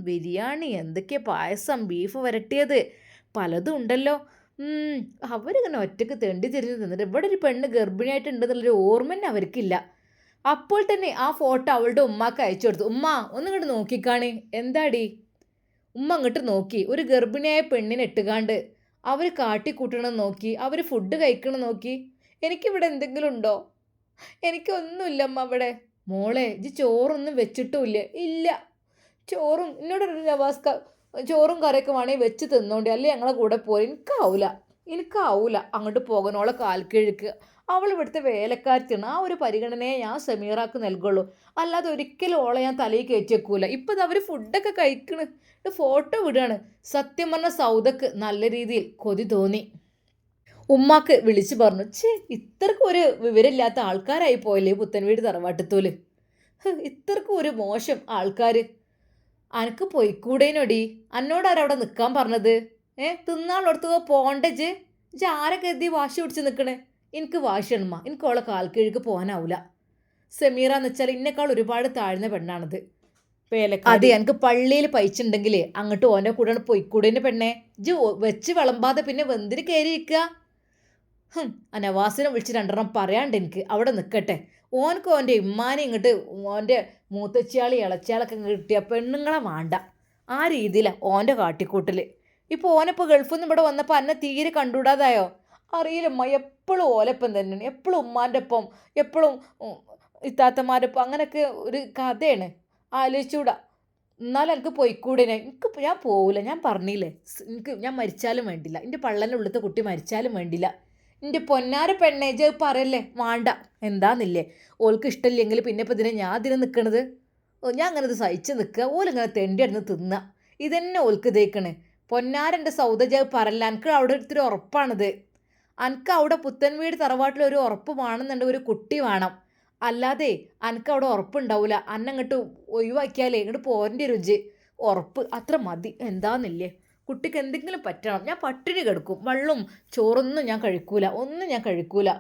[SPEAKER 1] ബിരിയാണി, എന്തൊക്കെയാ, പായസം, ബീഫ് വരട്ടിയത്, പലതും ഉണ്ടല്ലോ. അവരിങ്ങനെ ഒറ്റയ്ക്ക് തെണ്ടി തിരിഞ്ഞ് നിന്നിട്ട് ഇവിടെ ഒരു പെണ്ണ് ഗർഭിണിയായിട്ടുണ്ടെന്നുള്ളൊരു ഓർമ്മ തന്നെ അവർക്കില്ല. അപ്പോൾ തന്നെ ആ ഫോട്ടോ അവളുടെ ഉമ്മാക്ക് അയച്ചു കൊടുത്തു. ഉമ്മ ഒന്നിങ്ങോട്ട് നോക്കിക്കാണേ. എന്താടി? ഉമ്മ അങ്ങോട്ട് നോക്കി. ഒരു ഗർഭിണിയായ പെണ്ണിനെ ഇട്ടുകാണ്ട് അവർ കാട്ടിക്കൂട്ടണം നോക്കി, അവർ ഫുഡ് കഴിക്കണം നോക്കി. എനിക്കിവിടെ എന്തെങ്കിലും ഉണ്ടോ? എനിക്കൊന്നുമില്ല അമ്മ അവിടെ. മോളെ, ഇത് ചോറൊന്നും വെച്ചിട്ടുമില്ല. ഇല്ല, ചോറും എന്നോടൊരു നവാസ്ക ചോറും കറിയൊക്കെ വേണമെങ്കിൽ വെച്ച് തിന്നോണ്ടി, അല്ലേ ഞങ്ങളെ കൂടെ പോയി. എനിക്കാവൂല അങ്ങോട്ട് പോകാനോളെ കാൽക്കിഴുക്ക്. അവൾ ഇവിടുത്തെ വേലക്കാരത്തിയാണ്. ആ ഒരു പരിഗണനയെ ഞാൻ സമീറാക്ക് നൽകുള്ളൂ, അല്ലാതെ ഒരിക്കലും ഓളെ ഞാൻ തലയിൽ കയറ്റി വെക്കൂല. ഇപ്പം അവർ ഫുഡൊക്കെ കഴിക്കണ്, ഫോട്ടോ വിടുകയാണ്. സത്യം പറഞ്ഞ സൗദക്ക് നല്ല രീതിയിൽ കൊതി തോന്നി. ഉമ്മാക്ക് വിളിച്ചു പറഞ്ഞു, ഇത്രക്കും ഒരു വിവരമില്ലാത്ത ആൾക്കാരായി പോയല്ലേ പുത്തൻവീട് തറവാട്ടത്തോല്. ഇത്രക്കും ഒരു മോശം ആൾക്കാർ. അനക്ക് പൊയ്ക്കൂടേനോടി, അന്നോടാരവിടെ നിൽക്കാൻ പറഞ്ഞത്? തിന്നാളോടത്ത് പോണ്ടേജ് ആരെ കരുതി വാശി പിടിച്ച് നിൽക്കണേ? എനിക്ക് വാശിയണമ്മ, എനിക്ക് ഓളെ കാൽക്കീഴിക്ക് പോകാനാവില്ല. സമീറ എന്ന് വെച്ചാൽ ഇന്നേക്കാൾ ഒരുപാട് താഴ്ന്ന പെണ്ണാണത്. അതെ, എനിക്ക് പള്ളിയിൽ പൈച്ചുണ്ടെങ്കിൽ അങ്ങോട്ട് ഓൻ്റെ കൂടെ പൊയ്ക്കൂടേൻ്റെ പെണ്ണെ. വെച്ച് വിളമ്പാതെ പിന്നെ വെന്തിന് കയറിയിരിക്കുക. നവാസിനെ വിളിച്ച് രണ്ടെണ്ണം പറയാണ്ട് എനിക്ക് അവിടെ നിൽക്കട്ടെ. ഓനക്ക് ഓൻ്റെ ഇമ്മാനെ ഇങ്ങോട്ട് ഓൻ്റെ മൂത്തച്ചിയാളി ഇളച്ചിയാളൊക്കെ കിട്ടിയ പെണ്ണുങ്ങളെ വേണ്ട. ആ രീതിയിലാണ് ഓൻ്റെ കാട്ടിക്കൂട്ടൽ. ഇപ്പോൾ ഓനിപ്പോൾ ഗൾഫിൽ നിന്ന് ഇവിടെ വന്നപ്പോൾ അന്നെ തീരെ കണ്ടുകൂടാതായോ? അറിയില്ലമ്മ, എപ്പോഴും ഓലപ്പം തന്നെയാണ്, എപ്പോഴും ഉമ്മാൻ്റെ ഒപ്പം, എപ്പോഴും ഇത്താത്തമാരുടെ ഒപ്പം, അങ്ങനെയൊക്കെ ഒരു കഥയാണ്. ആലോചിച്ചുകൂടാ. എന്നാലും എനിക്ക് പോയിക്കൂടേനെ. ഞാൻ പോവില്ല, ഞാൻ പറഞ്ഞില്ലേ, ഞാൻ മരിച്ചാലും വേണ്ടില്ല, എൻ്റെ പള്ളൻ്റെ ഉള്ളിലത്തെ കുട്ടി മരിച്ചാലും വേണ്ടില്ല. എൻ്റെ പൊന്നാര പെണ്ണേജ് പറയല്ലേ, വേണ്ട. എന്താന്നില്ലേ, ഓൾക്ക് ഇഷ്ടമില്ലെങ്കിൽ പിന്നെ ഇപ്പം ഞാൻ ഇതിനെ നിൽക്കണത്? ഞാൻ അങ്ങനെ ഇത് സഹിച്ച് നിൽക്കുക, ഓലിങ്ങനെ തെണ്ടി അടന്ന് തിന്നുക, ഇതന്നെ ഓൾക്ക് തേക്കണേ. പൊന്നാരൻ്റെ സൗദജ് പറയല്ല, എനിക്ക് അവിടെ ഒത്തിരി ഉറപ്പാണിത്. എനിക്ക് അവിടെ പുത്തൻവീട് തറവാട്ടിൽ ഒരു ഉറപ്പ് വേണമെന്നുണ്ട്, ഒരു കുട്ടി വേണം. അല്ലാതെ എനിക്ക് അവിടെ ഉറപ്പുണ്ടാവില്ല. അന്നങ്ങോട്ട് ഒഴിവാക്കിയാലേ ഇങ്ങോട്ട് പോരൻ്റെ രുചി ഉറപ്പ് അത്ര മതി. എന്താന്നില്ലേ, കുട്ടിക്ക് എന്തെങ്കിലും പറ്റണം. ഞാൻ പട്ടിണി കിടക്കും, വെള്ളവും ചോറൊന്നും ഞാൻ കഴിക്കൂല, ഒന്നും ഞാൻ കഴിക്കൂല.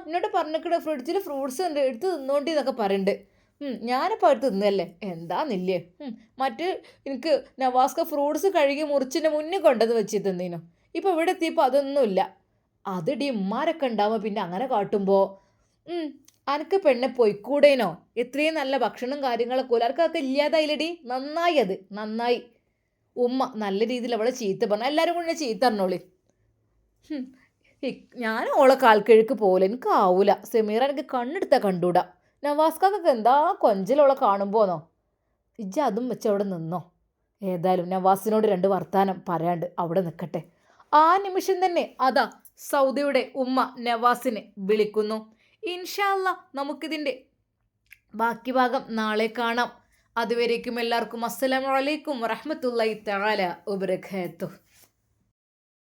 [SPEAKER 1] എന്നോട് പറഞ്ഞിട്ട് ഫ്രിഡ്ജിൽ ഫ്രൂട്ട്സ് ഉണ്ട്, എടുത്ത് തിന്നോണ്ടി എന്നൊക്കെ പറയുന്നുണ്ട്. ഞാനിപ്പോൾ എടുത്ത് തിന്നല്ലേ, എന്താന്നില്ലേ. എനിക്ക് നവാസ്ക ഫ്രൂട്ട്സ് കഴുകി മുറിച്ചിൻ്റെ മുന്നിൽ കൊണ്ടത് വെച്ച് തിന്നീനു. ഇപ്പോൾ ഇവിടെ എത്തിയപ്പോൾ അതൊന്നുമില്ല. അതിടി ഉമ്മാരൊക്കെ ഉണ്ടാവുമ്പോൾ പിന്നെ അങ്ങനെ കാട്ടുമ്പോൾ അനക്ക് പെണ്ണെ പൊയ്ക്കൂടേനോ? എത്രയും നല്ല ഭക്ഷണം കാര്യങ്ങളൊക്കെ അവർക്കൊക്കെ ഇല്ലാതായില്ലടി. നന്നായി, അത് നന്നായി. ഉമ്മ നല്ല രീതിയിൽ അവളെ ചീത്ത പറഞ്ഞു. എല്ലാവരും കൂടി ചീത്ത പറഞ്ഞോളി. ഞാൻ ഓളെ കാൽക്കിഴക്ക് പോലെ എനിക്കാവൂല. സമീറ എനിക്ക് കണ്ണെടുത്താൽ കണ്ടൂടാ. നവാസ്കൊക്കെ എന്താ കൊഞ്ചലോളെ കാണുമ്പോന്നോ. ഇജ്ജ അതും വെച്ച് അവിടെ നിന്നോ. ഏതായാലും നവാസിനോട് രണ്ട് വർത്താനം പറയാണ്ട് അവിടെ നിൽക്കട്ടെ. ആ നിമിഷം തന്നെ അതാ സൗദിയുടെ ഉമ്മ നവാസിനെ വിളിക്കുന്നു. ഇൻഷാ അല്ലാ നമുക്കിതിൻ്റെ ബാക്കി ഭാഗം നാളെ കാണാം. അതുവരേക്കും എല്ലാവർക്കും അസ്സലാമു അലൈക്കും വറഹ്മത്തുള്ളാഹി തആല വബറകാതുഹു.